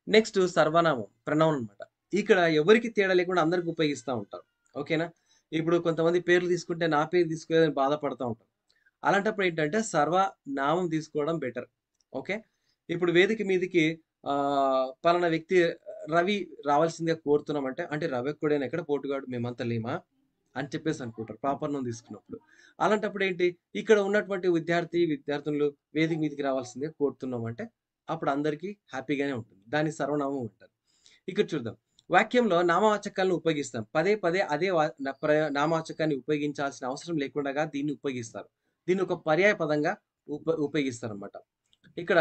నెక్స్ట్ సర్వనామం ప్రొనౌన్ అన్నమాట. ఇక్కడ ఎవరికీ తేడా లేకుండా అందరికి ఉపయోగిస్తా ఉంటారు. ఓకేనా? ఇప్పుడు కొంతమంది పేర్లు తీసుకుంటే నా పేరు తీసుకోలేదని బాధపడతా ఉంటారు. అలాంటప్పుడు ఏంటంటే సర్వనామం తీసుకోవడం బెటర్. ఓకే. ఇప్పుడు వేదిక మీదకి పలానా వ్యక్తి రవి రావాల్సిందిగా కోరుతున్నామంటే, అంటే రవి ఒక్కడేనా ఇక్కడ పోటుగాడు మేమంతా లేమా? అని చెప్పేసి అనుకుంటారు ప్రాపర్ నౌన్ తీసుకున్నప్పుడు. అలాంటప్పుడు ఏంటి, ఇక్కడ ఉన్నటువంటి విద్యార్థులు వేదిక మీదకి రావాల్సిందిగా కోరుతున్నాం అంటే, అప్పుడు అందరికీ హ్యాపీగానే ఉంటుంది. దాన్ని సర్వనామం అంటారు. ఇక్కడ చూద్దాం. వాక్యంలో నామవాచకాలను ఉపయోగిస్తాం. పదే పదే అదే వా న ప్ర నామవాచకాన్ని ఉపయోగించాల్సిన అవసరం లేకుండగా దీన్ని ఉపయోగిస్తారు. దీన్ని ఒక పర్యాయ పదంగా ఉపయోగిస్తారనమాట. ఇక్కడ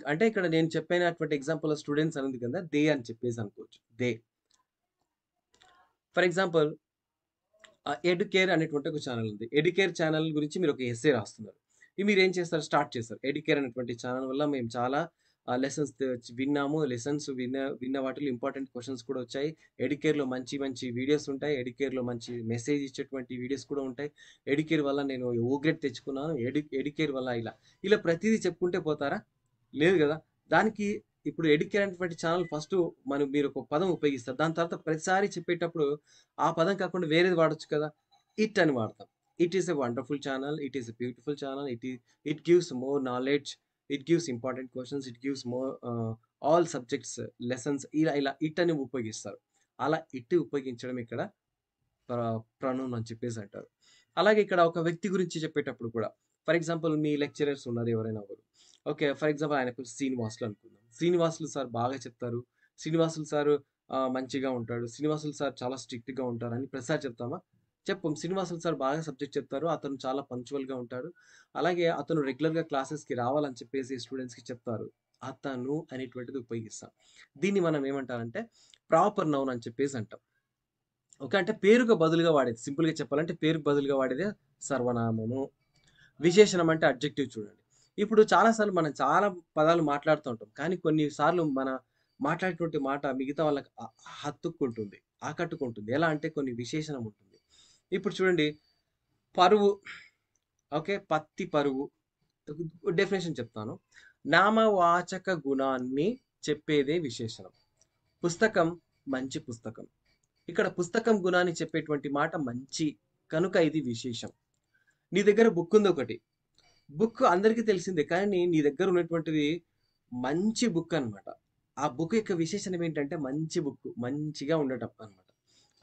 అంటే ఇక్కడ నేను చెప్పినటువంటి ఎగ్జాంపుల్ స్టూడెంట్స్ అని ఉంది కదా! దే అని చెప్పేసి అనుకోవచ్చు. దే. ఫర్ ఎగ్జాంపుల్ ఎడ్యుకేర్ అనేటువంటి ఒక ఛానెల్ ఉంది. ఎడ్యుకేర్ ఛానెల్ గురించి మీరు ఒక ఎస్సే రాస్తున్నారు. ఇది మీరేం చేస్తారు? స్టార్ట్ చేస్తారు. ఎడ్యుకేర్ అనేటువంటి ఛానెల్ వల్ల మేము చాలా లెసన్స్ విన్నాము. లెసన్స్ విన్న వాటిలో ఇంపార్టెంట్ క్వెషన్స్ కూడా వచ్చాయి. ఎడ్యుకేర్‌లో మంచి మంచి వీడియోస్ ఉంటాయి. ఎడ్యుకేర్‌లో మంచి మెసేజ్ ఇచ్చేటువంటి వీడియోస్ కూడా ఉంటాయి. ఎడ్యుకేర్ వల్ల నేను ఓ గ్రేడ్ తెచ్చుకున్నాను. ఎడ్యుకేర్ వల్ల ఇలా ప్రతీదీ చెప్పుకుంటే పోతారా? లేదు గదా! దానికి ఇప్పుడు ఎడ్యుకేర్ అనేటువంటి ఛానెల్ ఫస్టు మీరు ఒక పదం ఉపయోగిస్తారు. దాని తర్వాత ప్రతిసారి చెప్పేటప్పుడు ఆ పదం కాకుండా వేరేది వాడొచ్చు కదా! ఇట్ అని వాడతాం. It is a wonderful channel. It is a beautiful channel. It gives more knowledge. It gives important questions. It gives more all subjects lessons ఇలా ఇట్ అని ఉపయోగిస్తారు. అలా ఇట్ ఉపయోగించడం ఇక్కడ ప్ర ప్రొనౌన్ అని చెప్పేసి అంటారు. అలాగే ఇక్కడ ఒక వ్యక్తి గురించి చెప్పేటప్పుడు కూడా ఫర్ ఎగ్జాంపుల్ మీ లెక్చరర్స్ ఉన్నారు ఎవరైనా ఒకరు. ఓకే. ఫర్ ఎగ్జాంపుల్ ఆయన పేరు శ్రీనివాసులు అనుకుందాం. శ్రీనివాసులు సార్ బాగా చెప్తారు. శ్రీనివాసులు సారు మంచిగా ఉంటాడు. శ్రీనివాసులు సార్ చాలా స్ట్రిక్ట్‌గా ఉంటారని ప్రతిసారి చెప్తామా? చెప్పం. శ్రీనివాసులు సార్ బాగా సబ్జెక్ట్ చెప్తారు. అతను చాలా పంక్చువల్‌గా ఉంటాడు. అలాగే అతను రెగ్యులర్‌గా క్లాసెస్‌కి రావాలని చెప్పేసి స్టూడెంట్స్‌కి చెప్తారు. అతను అనేటువంటిది ఉపయోగిస్తాం. దీన్ని మనం ఏమంటారంటే ప్రాపర్ నౌన్ అని చెప్పేసి అంటాం. ఓకే. అంటే పేరుకు బదులుగా వాడేది. సింపుల్‌గా చెప్పాలంటే పేరుకు బదులుగా వాడేదే సర్వనామము. విశేషణం అంటే అడ్జెక్టివ్ చూడండి. ఇప్పుడు చాలా సార్లు మనం చాలా పదాలు మాట్లాడుతూ ఉంటాం. కానీ కొన్ని సార్లు మన మాట్లాడేటువంటి మాట మిగతా వాళ్ళకి హత్తుకుంటుంది. ఆకట్టుకుంటుంది. ఎలా అంటే కొన్ని విశేషణం ఉంటుంది. ఇప్పుడు చూడండి పరువు. ఓకే. పత్తి పరువు. డెఫినిషన్ చెప్తాను. నామవాచక గుణాన్ని చెప్పేదే విశేషణం. పుస్తకం మంచి పుస్తకం. ఇక్కడ పుస్తకం గుణాన్ని చెప్పేటువంటి మాట మంచి. కనుక ఇది విశేషం. నీ దగ్గర బుక్ ఉందొకటి. బుక్ అందరికీ తెలిసిందే. కానీ నీ దగ్గర ఉన్నటువంటిది మంచి బుక్ అన్నమాట. ఆ బుక్ యొక్క విశేషణం ఏంటంటే మంచి బుక్. మంచిగా ఉండటం అన్నమాట.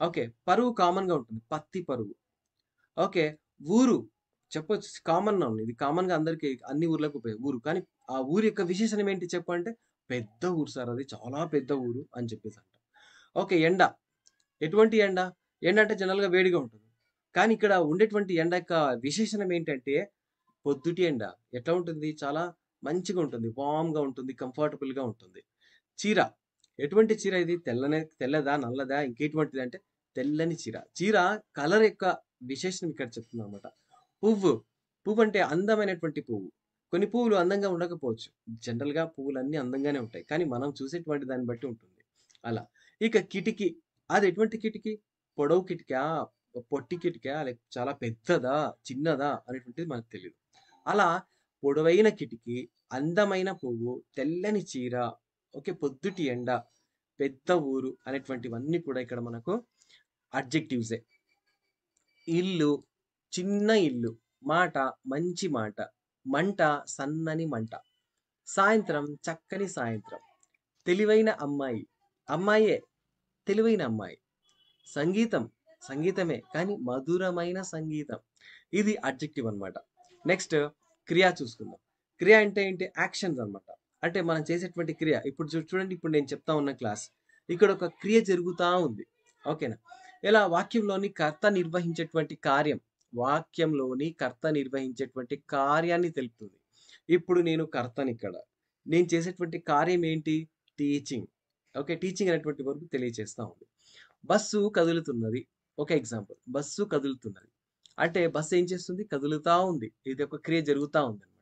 ఓకే. పరువు కామన్‌గా ఉంటుంది. పత్తి పరువు. ఓకే. ఊరు చెప్పొచ్చు. కామన్ నౌన్ ఇది కామన్‌గా అందరికి అన్ని ఊర్లకు ఊరు. కానీ ఆ ఊరి యొక్క విశేషణం ఏంటి చెప్పు అంటే, పెద్ద ఊరు సార్ అది. చాలా పెద్ద ఊరు అని చెప్పేసి అంటాం. ఓకే. ఎండ. ఎటువంటి ఎండ? ఎండ అంటే జనరల్‌గా వేడిగా ఉంటుంది. కానీ ఇక్కడ ఉండేటువంటి ఎండ యొక్క విశేషణం ఏంటంటే, పొద్దుటి ఎండ. ఎట్లా ఉంటుంది? చాలా మంచిగా ఉంటుంది. వార్మ్‌గా ఉంటుంది. కంఫర్టబుల్‌గా ఉంటుంది. చీర. ఎటువంటి చీర ఇది? తెల్లదా? నల్లదా? ఇంకెటువంటిదంటే తెల్లని చీర. చీర కలర్ యొక్క విశేషణం ఇక్కడ చెప్తుందన్నమాట. పువ్వు. పువ్వంటే అందమైనటువంటి పువ్వు. కొన్ని పువ్వులు అందంగా ఉండకపోవచ్చు. జనరల్‌గా పువ్వులన్నీ అందంగానే ఉంటాయి. కానీ మనం చూసేటువంటి దాన్ని బట్టి ఉంటుంది. అలా. ఇక కిటికీ. అది ఎటువంటి కిటికీ? పొడవు కిటికా? పొట్టి కిటికా? చాలా పెద్దదా? చిన్నదా? అనేటువంటిది మనకు తెలీదు. అలా పొడవైన కిటికీ, అందమైన పువ్వు, తెల్లని చీర, ఓకే. పొద్దుటి ఎండ, పెద్ద ఊరు అనేటువంటివన్నీ కూడా ఇక్కడ మనకు అడ్జెక్టివ్సే. ఇల్లు, చిన్న ఇల్లు. మాట, మంచి మాట. మంట, సన్నని మంట. సాయంత్రం, చక్కని సాయంత్రం. తెలివైన అమ్మాయి. అమ్మాయే. తెలివైన అమ్మాయి. సంగీతం, సంగీతమే. కానీ మధురమైన సంగీతం. ఇది అడ్జెక్టివ్ అన్నమాట. నెక్స్ట్ క్రియ చూసుకుందాం. క్రియ అంటే ఏంటి? యాక్షన్స్ అన్నమాట. అంటే మనం చేసేటువంటి క్రియ. ఇప్పుడు చూడండి ఇప్పుడు నేను చెప్తా ఉన్న క్లాస్. ఇక్కడ ఒక క్రియ జరుగుతా ఉంది. ఓకేనా? ఇలా వాక్యంలోని కర్త నిర్వహించేటువంటి కార్యం. వాక్యంలోని కర్త నిర్వహించేటువంటి కార్యాన్ని తెలుపుతుంది. ఇప్పుడు నేను కర్తనిక్కడ. నేను చేసేటువంటి కార్యం ఏంటి? టీచింగ్. ఓకే. టీచింగ్ అనేటువంటి వరకు తెలియజేస్తా ఉంది. బస్సు కదులుతున్నది. ఒక ఎగ్జాంపుల్. బస్సు కదులుతున్నది. అంటే బస్సు ఏం చేస్తుంది? కదులుతా ఉంది. ఇది ఒక క్రియ జరుగుతా ఉందన్నమాట.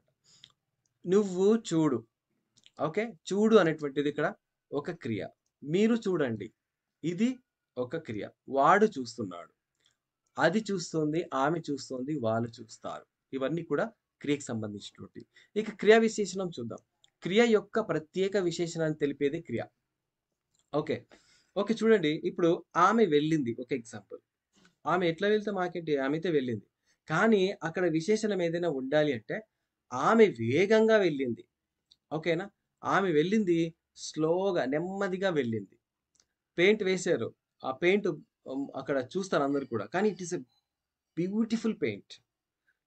నువ్వు చూడు. ఓకే. చూడు అనేటువంటిది ఇక్కడ ఒక క్రియ. మీరు చూడండి. ఇది ఒక క్రియ. వాడు చూస్తున్నాడు. అది చూస్తుంది. ఆమె చూస్తోంది. వాళ్ళు చూస్తారు. ఇవన్నీ కూడా క్రియకి సంబంధించినటువంటివి. ఇక క్రియా విశేషణం చూద్దాం. క్రియ యొక్క ప్రత్యేక విశేషణాన్ని తెలిపేదే క్రియ. ఓకే. ఓకే. చూడండి ఇప్పుడు ఆమె వెళ్ళింది. ఒక ఎగ్జాంపుల్. ఆమె ఎట్లా వెళ్తే మాకేంటి? ఆమె అయితే వెళ్ళింది. కానీ అక్కడ విశేషణం ఏదైనా ఉండాలి అంటే ఆమె వేగంగా వెళ్ళింది. ఓకేనా? ఆమె వెళ్ళింది స్లోగా, నెమ్మదిగా వెళ్ళింది. పెయింట్ వేశారు. ఆ పెయింట్ అక్కడ చూస్తారు అందరూ కూడా. కానీ it is a beautiful paint.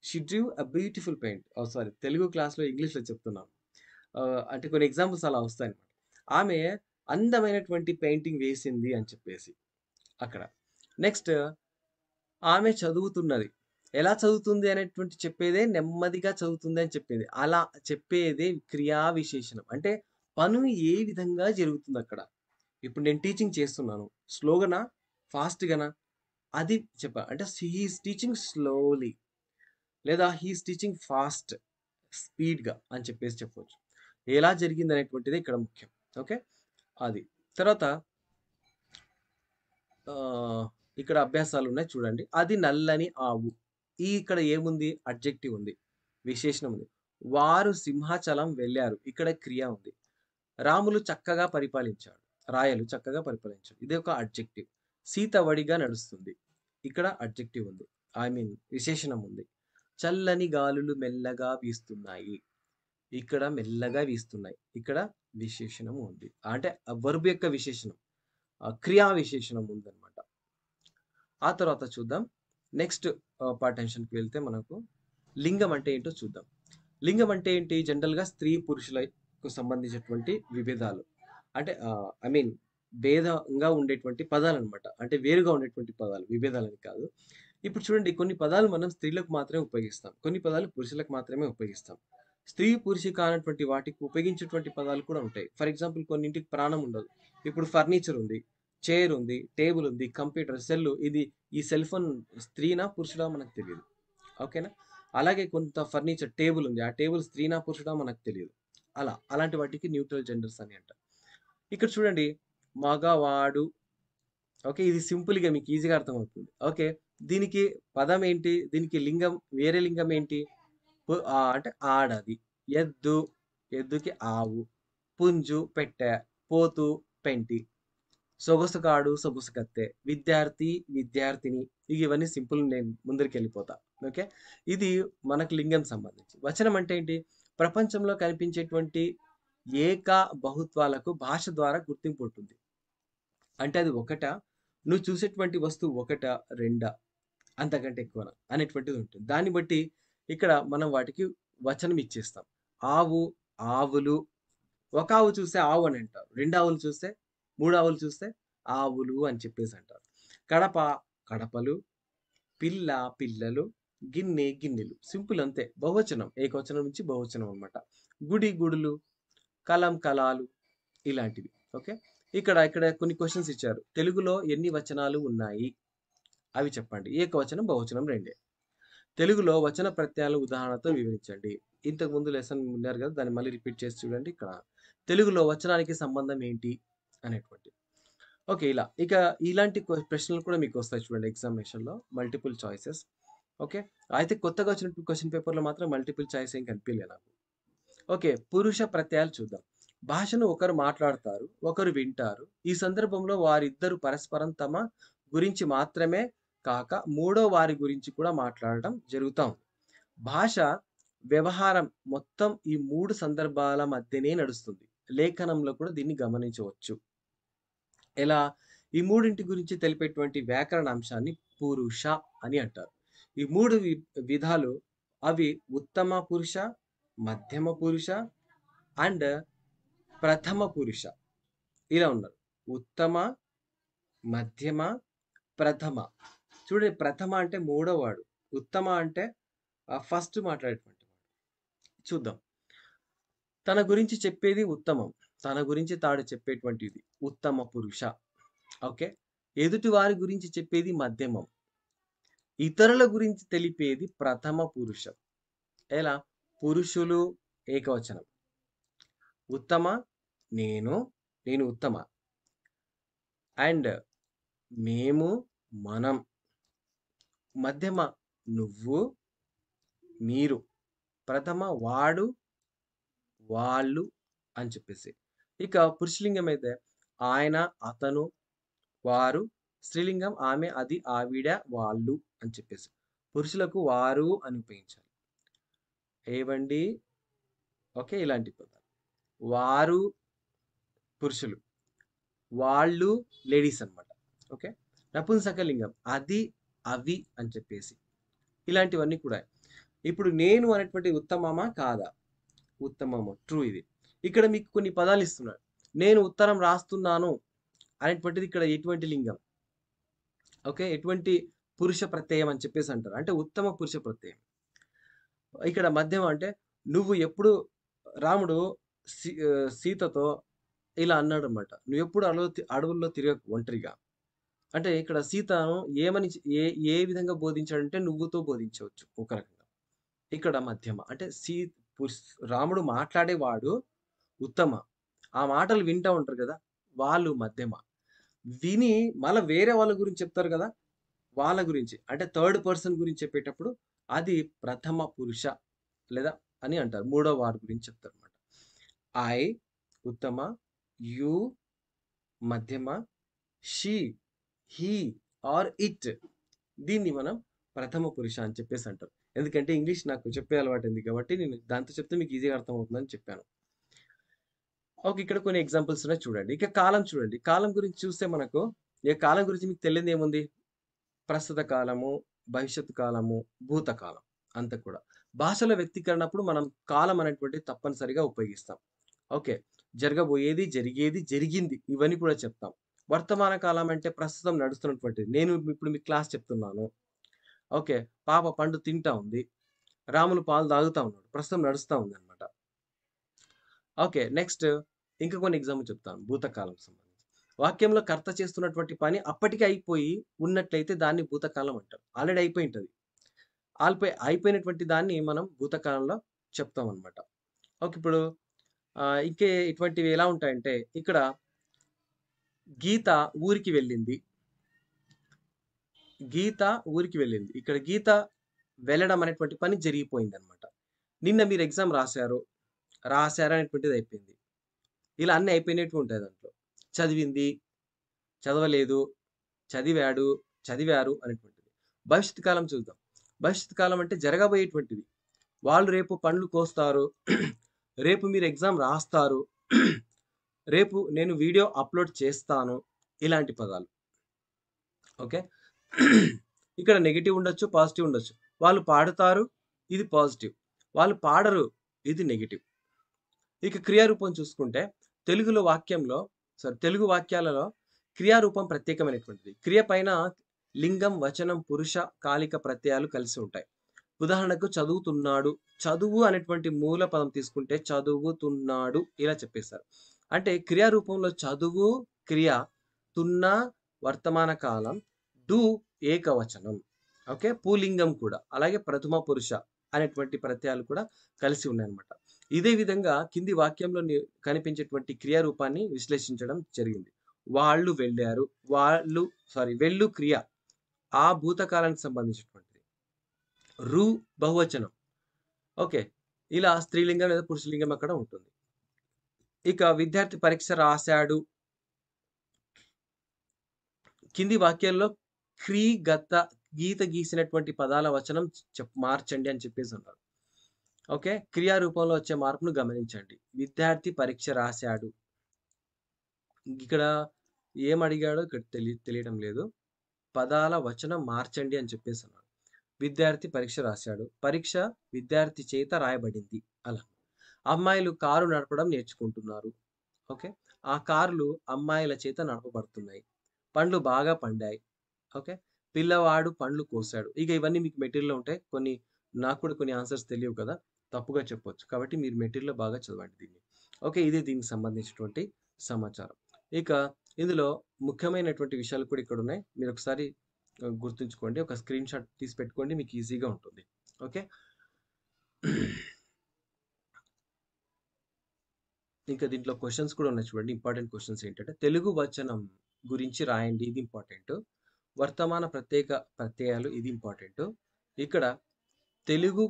She Drew a beautiful paint. Oh! Sorry, Telugu క్లాస్‌లో ఇంగ్లీష్‌లో చెప్తున్నాను. అంటే కొన్ని ఎగ్జాంపుల్స్ అలా వస్తాయన్నమాట. ఆమె అందమైనటువంటి పెయింటింగ్ వేసింది అని చెప్పేసి అక్కడ. నెక్స్ట్ ఆమె చదువుతున్నది. ఎలా చదువుతుంది అనేటువంటి చెప్పేదే నెమ్మదిగా చదువుతుంది అని చెప్పేది. అలా చెప్పేదే క్రియా విశేషణం. అంటే పనులు ఏ విధంగా జరుగుతుందక్కడ. ఇప్పుడు నేను టీచింగ్ చేస్తున్నాను. స్లోగానా? ఫాస్ట్‌గానా? అది అంటే హి ఈస్ టీచింగ్ స్లోలీ లేదా హి ఈస్ టీచింగ్ ఫాస్ట్, స్పీడ్‌గా అని చెప్పేసి చెప్పొచ్చు. ఎలా జరిగిందనేటువంటిదే ఇక్కడ ముఖ్యం. ఓకే. అది. తర్వాత ఆహ్, ఇక్కడ అభ్యాసాలున్నాయి చూడండి. అది నల్లని ఆవు. ఇక్కడ ఏముంది? అడ్జెక్టివ్ ఉంది. విశేషణం ఉంది. వారు సింహాచలం వెళ్లారు. ఇక్కడ క్రియ ఉంది. రాములు చక్కగా పరిపాలించాడు. రాయలు చక్కగా పరిపాలించాడు. ఇది ఒక అడ్జెక్టివ్. సీత వడిగా నడుస్తుంది. ఇక్కడ అడ్జెక్టివ్ ఉంది. ఐ మీన్ విశేషణం ఉంది. చల్లని గాలులు మెల్లగా వీస్తున్నాయి. ఇక్కడ మెల్లగా వీస్తున్నాయి. ఇక్కడ విశేషణం ఉంది. అంటే వర్బ్ యొక్క విశేషణం. క్రియా విశేషణం ఉందన్నమాట. ఆ తర్వాత చూద్దాం. నెక్స్ట్ పార్టెన్షన్‌కి వెళ్తే మనకు లింగం అంటే ఏంటో చూద్దాం. లింగం అంటే ఏంటి? జనరల్‌గా స్త్రీ, పురుషులకు సంబంధించినటువంటి విభేదాలు. అంటే ఐ మీన్ భేదంగా ఉండేటువంటి పదాలనమాట. అంటే వేరుగా ఉండేటువంటి పదాలు. విభేదాలని కాదు. ఇప్పుడు చూడండి, కొన్ని పదాలు మనం స్త్రీలకు మాత్రమే ఉపయోగిస్తాం. కొన్ని పదాలు పురుషులకు మాత్రమే ఉపయోగిస్తాం. స్త్రీ, పురుషు కానటువంటి వాటికి ఉపయోగించేటువంటి పదాలు కూడా ఉంటాయి. ఫర్ ఎగ్జాంపుల్ కొన్నింటికి ప్రాణం ఉండదు. ఇప్పుడు ఫర్నిచర్ ఉంది, చైర్ ఉంది, టేబుల్ ఉంది, కంప్యూటర్, సెల్ ఇది ఈ సెల్ ఫోన్ స్త్రీనా? పురుషుడా? మనకు తెలీదు. ఓకేనా? అలాగే కొంత ఫర్నిచర్ టేబుల్ ఉంది. ఆ టేబుల్ స్త్రీనా? పురుషుడా? మనకు తెలీదు. అలాంటి వాటికి న్యూట్రల్ జెండర్స్ అని అంటారు. ఇక్కడ చూడండి, మగవాడు. ఓకే. ఇది సింపుల్‌గా మీకు ఈజీగా అర్థమవుతుంది. ఓకే. దీనికి పదం ఏంటి? దీనికి లింగం, వేరే లింగం ఏంటి? అంటే ఆడది. ఎద్దు, ఎద్దుకి ఆవు. పుంజు, పెట్టె. పోతు, పెంటి. సొగసుగాడు, సొగసుకత్తె. విద్యార్థి, విద్యార్థిని. ఇవన్నీ సింపుల్, నేను ముందరికెళ్ళిపోతా. ఓకే. ఇది మనకు లింగం సంబంధించి. వచనం అంటే ఏంటి? ప్రపంచంలో కనిపించేటువంటి ఏక బహుత్వాలకు భాష ద్వారా గుర్తింపు ఉంటుంది. అంటే అది ఒకటా? నువ్వు చూసేటువంటి వస్తువు ఒకటా? రెండా? అంతకంటే ఎక్కువనా? అనేటువంటిది ఉంటుంది. దాన్ని బట్టి ఇక్కడ మనం వాటికి వచనం ఇచ్చేస్తాం. ఆవు, ఆవులు. ఒక ఆవు చూస్తే ఆవు అని అంటారు. 2 ఆవులు చూస్తే, 3 ఆవులు చూస్తే ఆవులు అని చెప్పేసి అంటారు. కడప, కడపలు. పిల్ల, పిల్లలు. గిన్నె, గిన్నెలు. సింపుల్ అంతే. బహువచనం. ఏకవచనం నుంచి బహువచనం అన్నమాట. గుడి, గుడులు. కలం, కలాలు. ఇలాంటివి. ఓకే. ఇక్కడ కొన్ని క్వెషన్స్ ఇచ్చారు. తెలుగులో ఎన్ని వచనాలు ఉన్నాయి? అవి చెప్పండి. ఏకవచనం, బహువచనం రెండే. తెలుగులో వచన ప్రత్యయాలు ఉదాహరణతో వివరించండి. ఇంతకు ముందు లెసన్ విన్నారు కదా! దాన్ని మళ్ళీ రిపీట్ చేసి చూడండి ఇక్కడ. తెలుగులో వచనానికి సంబంధం ఏంటి? అనేటువంటిది. ఓకే. ఇక ఇలాంటి ప్రశ్నలు కూడా మీకొస్తాయి చూడండి ఎగ్జామినేషన్‌లో. Multiple choices. ఓకే. అయితే కొత్తగా వచ్చినటువంటి క్వెషన్ పేపర్‌లో మాత్రం మల్టిపుల్ చాయిస్ ఏం కనిపియలే నాకు. ఓకే. పురుష ప్రత్యయాలు చూద్దాం. భాషను ఒకరు మాట్లాడతారు, ఒకరు వింటారు. ఈ సందర్భంలో వారిద్దరూ పరస్పరం తమ గురించి మాత్రమే కాక, మూడో వారి గురించి కూడా మాట్లాడటం జరుగుతా ఉంది. భాష వ్యవహారం మొత్తం ఈ 3 సందర్భాల మధ్యనే నడుస్తుంది. లేఖనంలో కూడా దీన్ని గమనించవచ్చు. ఎలా? ఈ మూడింటి గురించి తెలిపేటువంటి వ్యాకరణ అంశాన్ని పురుష అని అంటారు. ఈ 3 విధాలు అవి ఉత్తమ పురుష, మధ్యమ పురుష అండ్ ప్రథమ పురుష. ఇలా ఉన్నారు. ఉత్తమ, మధ్యమ, ప్రథమ. చూడండి, ప్రథమ అంటే మూడోవాడు. ఉత్తమ అంటే ఫస్ట్ మాట్లాడేటువంటి వాడు. చూద్దాం. తన గురించి చెప్పేది ఉత్తమం. తన గురించి తాడు చెప్పేటువంటిది ఉత్తమ పురుష. ఓకే. ఎదుటి వారి గురించి చెప్పేది మధ్యమం. ఇతరుల గురించి తెలిపేది ప్రథమ పురుషం. ఎలా? పురుషులు ఏకవచనం. ఉత్తమ నేను, నేను ఉత్తమ. అండ్ మేము, మనం. మధ్యమ నువ్వు, మీరు. ప్రథమ వాడు, వాళ్ళు అని చెప్పేసి. ఇక పురుషలింగం అయితే ఆయన, అతను, వారు. స్త్రీలింగం ఆమె, అది, ఆవిడ, వాళ్ళు అని చెప్పేసి. పురుషులకు వారు అని ఉపయోగించాలి. ఏవండి? ఓకే. ఇలాంటి పదాలు. వారు పురుషులు. వాళ్ళు లేడీస్ అన్నమాట. ఓకే. నపుంసకలింగం అది, అవి అని చెప్పేసి ఇలాంటివన్నీ కూడా. ఇప్పుడు నేను అనేటువంటి ఉత్తమమా కాదా? ఉత్తమము ట్రూ ఇది. ఇక్కడ మీకు కొన్ని పదాలు ఇస్తున్నాడు. నేను ఉత్తరం రాస్తున్నాను అనేటువంటిది ఇక్కడ ఎటువంటి లింగం? ఓకే. ఎటువంటి పురుష ప్రత్యయం అని చెప్పేసి అంటారు. అంటే ఉత్తమ పురుష ప్రత్యయం. ఇక్కడ మధ్యమ అంటే నువ్వు ఎప్పుడు రాముడు సీతతో ఇలా అన్నాడన్నమాట. "నువ్వెప్పుడు అడవుల్లో తిరగకు ఒంటరిగా." అంటే ఇక్కడ సీతను ఏమని ఏ ఏ విధంగా బోధించాడంటే నువ్వుతో బోధించవచ్చు ఒక రకంగా. ఇక్కడ మధ్యమ అంటే పుస్ రాముడు మాట్లాడేవాడు ఉత్తమ. ఆ మాటలు వింటా ఉంటారు గదా! వాళ్ళు మధ్యమ. విని మళ్ళా వేరే వాళ్ళ గురించి చెప్తారు గదా! వాళ్ళ గురించి అంటే థర్డ్ పర్సన్ గురించి చెప్పేటప్పుడు అది ప్రథమ పురుష లేదా అని అంటారు. మూడో వారి గురించి చెప్తారన్నమాట. ఐ ఉత్తమ, యూ మధ్యమ, షీ, హీ ఆర్ ఇట్ దీన్ని మనం ప్రథమ పురుష అని చెప్పేసి అంటారు. ఎందుకంటే ఇంగ్లీష్ నాకు చెప్పే అలవాటుంది కాబట్టి నేను దాంతో చెప్తే మీకు ఈజీగా అర్థమవుతుందని చెప్పాను. ఓకే. ఇక్కడ కొన్ని ఎగ్జాంపుల్స్ ఉన్నాయి చూడండి. ఇక కాలం చూడండి. కాలం గురించి చూస్తే మనకు కాలం గురించి మీకు తెలియనిదేముంది? ప్రస్తుత కాలము, భవిష్యత్తు కాలము, భూతకాలం అంతా కూడా. భాషల వ్యక్తీకరణప్పుడు మనం కాలం అనేటువంటిది తప్పనిసరిగా ఉపయోగిస్తాం. ఓకే. జరగబోయేది, జరిగేది, జరిగింది ఇవన్నీ కూడా చెప్తాం. వర్తమాన కాలం అంటే ప్రస్తుతం నడుస్తున్నటువంటిది. నేను ఇప్పుడు మీకు క్లాస్ చెప్తున్నాను. ఓకే. పాప పండు తింటా ఉంది. రాములు పాలు తాగుతా ఉన్నాడు. ప్రస్తుతం నడుస్తా ఉందన్నమాట. ఓకే. నెక్స్ట్ ఇంకా కొన్ని ఎగ్జాంపుల్ చెప్తాను భూతకాలం సంబంధించి. వాక్యంలో కర్త చేస్తున్నటువంటి పని అప్పటికే అయిపోయి ఉన్నట్లయితే దాన్ని భూతకాలం అంటారు. ఆల్రెడీ అయిపోయుంటది. అయిపోయినటువంటి దాన్ని మనం భూతకాలంలో చెప్తామనమాట. ఓకే. ఇప్పుడు ఇంకే ఇటువంటివి ఎలా ఉంటాయంటే ఇక్కడ గీత ఊరికి వెళ్ళింది. గీత ఊరికి వెళ్ళింది. ఇక్కడ గీత వెళ్ళడం అనేటువంటి పని జరిగిపోయిందనమాట. నిన్న మీరు ఎగ్జామ్ రాసారు. రాసారనేటువంటిది అయిపోయింది. ఇలా అన్నీ అయిపోయినట్టు ఉంటాయి దాంట్లో. చదివింది, చదవలేదు, చదివాడు, చదివారు అనేటువంటిది. భవిష్యత్ కాలం చూద్దాం. భవిష్యత్ కాలం అంటే జరగబోయేటువంటిది. వాళ్ళు రేపు పండ్లు కోస్తారు. రేపు మీరు ఎగ్జామ్ రాస్తారు. రేపు నేను వీడియో అప్‌లోడ్ చేస్తాను. ఇలాంటి పదాలు. ఓకే. ఇక్కడ నెగెటివ్ ఉండొచ్చు, పాజిటివ్ ఉండొచ్చు. వాళ్ళు పాడుతారు. ఇది పాజిటివ్. వాళ్ళు పాడరు. ఇది నెగెటివ్. ఇక క్రియారూపం చూసుకుంటే తెలుగు వాక్యాలలో క్రియారూపం ప్రత్యేకమైనటువంటిది. క్రియ పైన లింగం, వచనం, పురుష, కాలిక ప్రత్యయాలు కలిసి ఉంటాయి. ఉదాహరణకు చదువుతున్నాడు. చదువు అనేటువంటి మూల పదం తీసుకుంటే చదువుతున్నాడు ఇలా చెప్పేశారు. అంటే క్రియారూపంలో చదువు, క్రియ, తున్న వర్తమాన కాలం, డు ఏకవచనం. ఓకే. పుల్లింగం కూడా. అలాగే ప్రథమ పురుష అనేటువంటి ప్రత్యయాలు కూడా కలిసి ఉన్నాయన్నమాట. ఇదే విధంగా కింది వాక్యంలో కనిపించేటువంటి క్రియారూపాన్ని విశ్లేషించడం జరిగింది. వాళ్ళు వెళ్లారు. వెళ్ళు క్రియ. ఆ భూతకాలానికి సంబంధించినటువంటిది. బహువచనం. ఓకే. ఇలా స్త్రీలింగం లేదా పురుషలింగం అక్కడ ఉంటుంది. ఇక విద్యార్థి పరీక్ష రాశాడు. కింది వాక్యాల్లో గీత గీసినటువంటి పదాల వచనం మార్చండి అని చెప్పేసి అన్నారు. ఓకే. క్రియా రూపంలో వచ్చే మార్పును గమనించండి. విద్యార్థి పరీక్ష రాశాడు. ఇక్కడ ఏమడిగాడో ఇక్కడ తెలియడం లేదు. పదాల వచనం మార్చండి అని చెప్పేసి అన్నాడు. విద్యార్థి పరీక్ష రాశాడు. పరీక్ష విద్యార్థి చేత రాయబడింది. అలా. అమ్మాయిలు కారు నడపడం నేర్చుకుంటున్నారు. ఓకే. ఆ కార్లు అమ్మాయిల చేత నడపబడుతున్నాయి. పండ్లు బాగా పండాయి. ఓకే. పిల్లవాడు పండ్లు కోసాడు. ఇక ఇవన్నీ మీకు మెటీరియల్‌లో ఉంటాయి. నాకు కూడా కొన్ని ఆన్సర్స్ తెలియవు కదా! తప్పుగా చెప్పొచ్చు. కాబట్టి మీరు మెటీరియల్‌లో బాగా చదవండి దీన్ని. ఓకే. ఇది దీనికి సంబంధించినటువంటి సమాచారం. ఇక ఇందులో ముఖ్యమైనటువంటి విషయాలు కూడా ఇక్కడున్నాయి. మీరొకసారి గుర్తుంచుకోండి. ఒక స్క్రీన్ షాట్ తీసి పెట్టుకోండి. మీకు ఈజీగా ఉంటుంది. ఓకే. ఇంకా దీంట్లో క్వెషన్స్ కూడా ఉన్నాయి చూడండి. ఇంపార్టెంట్ క్వెషన్స్ ఏంటంటే తెలుగు వచనం గురించి రాయండి. ఇది ఇంపార్టెంట్. వర్తమాన ప్రత్యయాలు ఇది ఇంపార్టెంట్. ఇక్కడ తెలుగు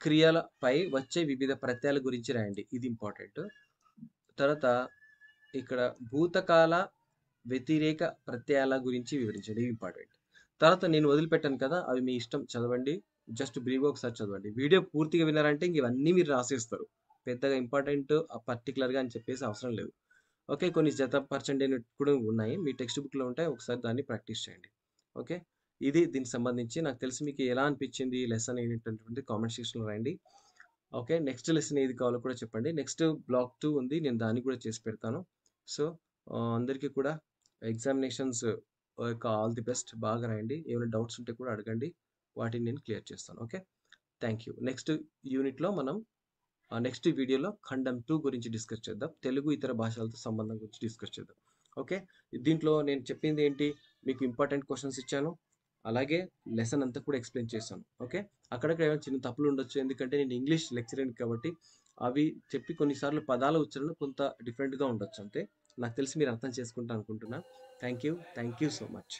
క్రియలపై వచ్చే వివిధ ప్రత్యయాల గురించి రాయండి. ఇది ఇంపార్టెంట్. తర్వాత ఇక్కడ భూతకాల వ్యతిరేక ప్రత్యయాల గురించి వివరించండి. ఇవి ఇంపార్టెంట్. తర్వాత నేను వదిలిపెట్టాను కదా! అవి మీ ఇష్టం చదవండి. జస్ట్ బ్రీఫ్‌గా ఒకసారి చదవండి. వీడియో పూర్తిగా విన్నారంటే ఇంక ఇవన్నీ మీరు రాసేస్తారు. పెద్దగా ఇంపార్టెంట్ పర్టిక్యులర్‌గా అని చెప్పేసి అవసరం లేదు. ఓకే. కొన్ని జతపరచండి కూడా ఉన్నాయి. మీ టెక్స్ట్ బుక్‌లో ఉంటాయి. ఒకసారి దాన్ని ప్రాక్టీస్ చేయండి. ఓకే. ఇది దీనికి సంబంధించి నాకు తెలిసి మీకు ఎలా అనిపించింది ఈ లెసన్ అనేటటువంటిది కామెంట్ సెక్షన్‌లో రాయండి. ఓకే. నెక్స్ట్ లెసన్ ఏది కావాలో కూడా చెప్పండి. నెక్స్ట్ బ్లాక్ 2 ఉంది. నేను దాన్ని కూడా చేసి పెడతాను. సో, అందరికీ కూడా ఎగ్జామినేషన్స్ యొక్క ఆల్ ది బెస్ట్. బాగా రాయండి. ఏమైనా డౌట్స్ ఉంటే కూడా అడగండి. వాటిని నేను క్లియర్ చేస్తాను. ఓకే. Thank you. నెక్స్ట్ యూనిట్‌లో మనం నెక్స్ట్ వీడియోలో ఖండం 2 గురించి డిస్కస్ చేద్దాం. తెలుగు ఇతర భాషలతో సంబంధం గురించి డిస్కస్ చేద్దాం. ఓకే. దీంట్లో నేను చెప్పింది ఏంటి? మీకు ఇంపార్టెంట్ క్వెషన్స్ ఇచ్చాను. అలాగే లెసన్ అంతా కూడా ఎక్స్‌ప్లెయిన్ చేశాను. ఓకే. అక్కడక్కడ ఏమైనా చిన్న తప్పులు ఉండొచ్చు. ఎందుకంటే నేను ఇంగ్లీష్ లెక్చరర్‌ని కాబట్టి అవి చెప్పి కొన్నిసార్లు పదాల ఉచ్చారణ కొంత డిఫరెంట్‌గా ఉండొచ్చు అంతే. నాకు తెలిసి మీరు అర్థం చేసుకుంటా అనుకుంటున్నా. Thank you. Thank you so much.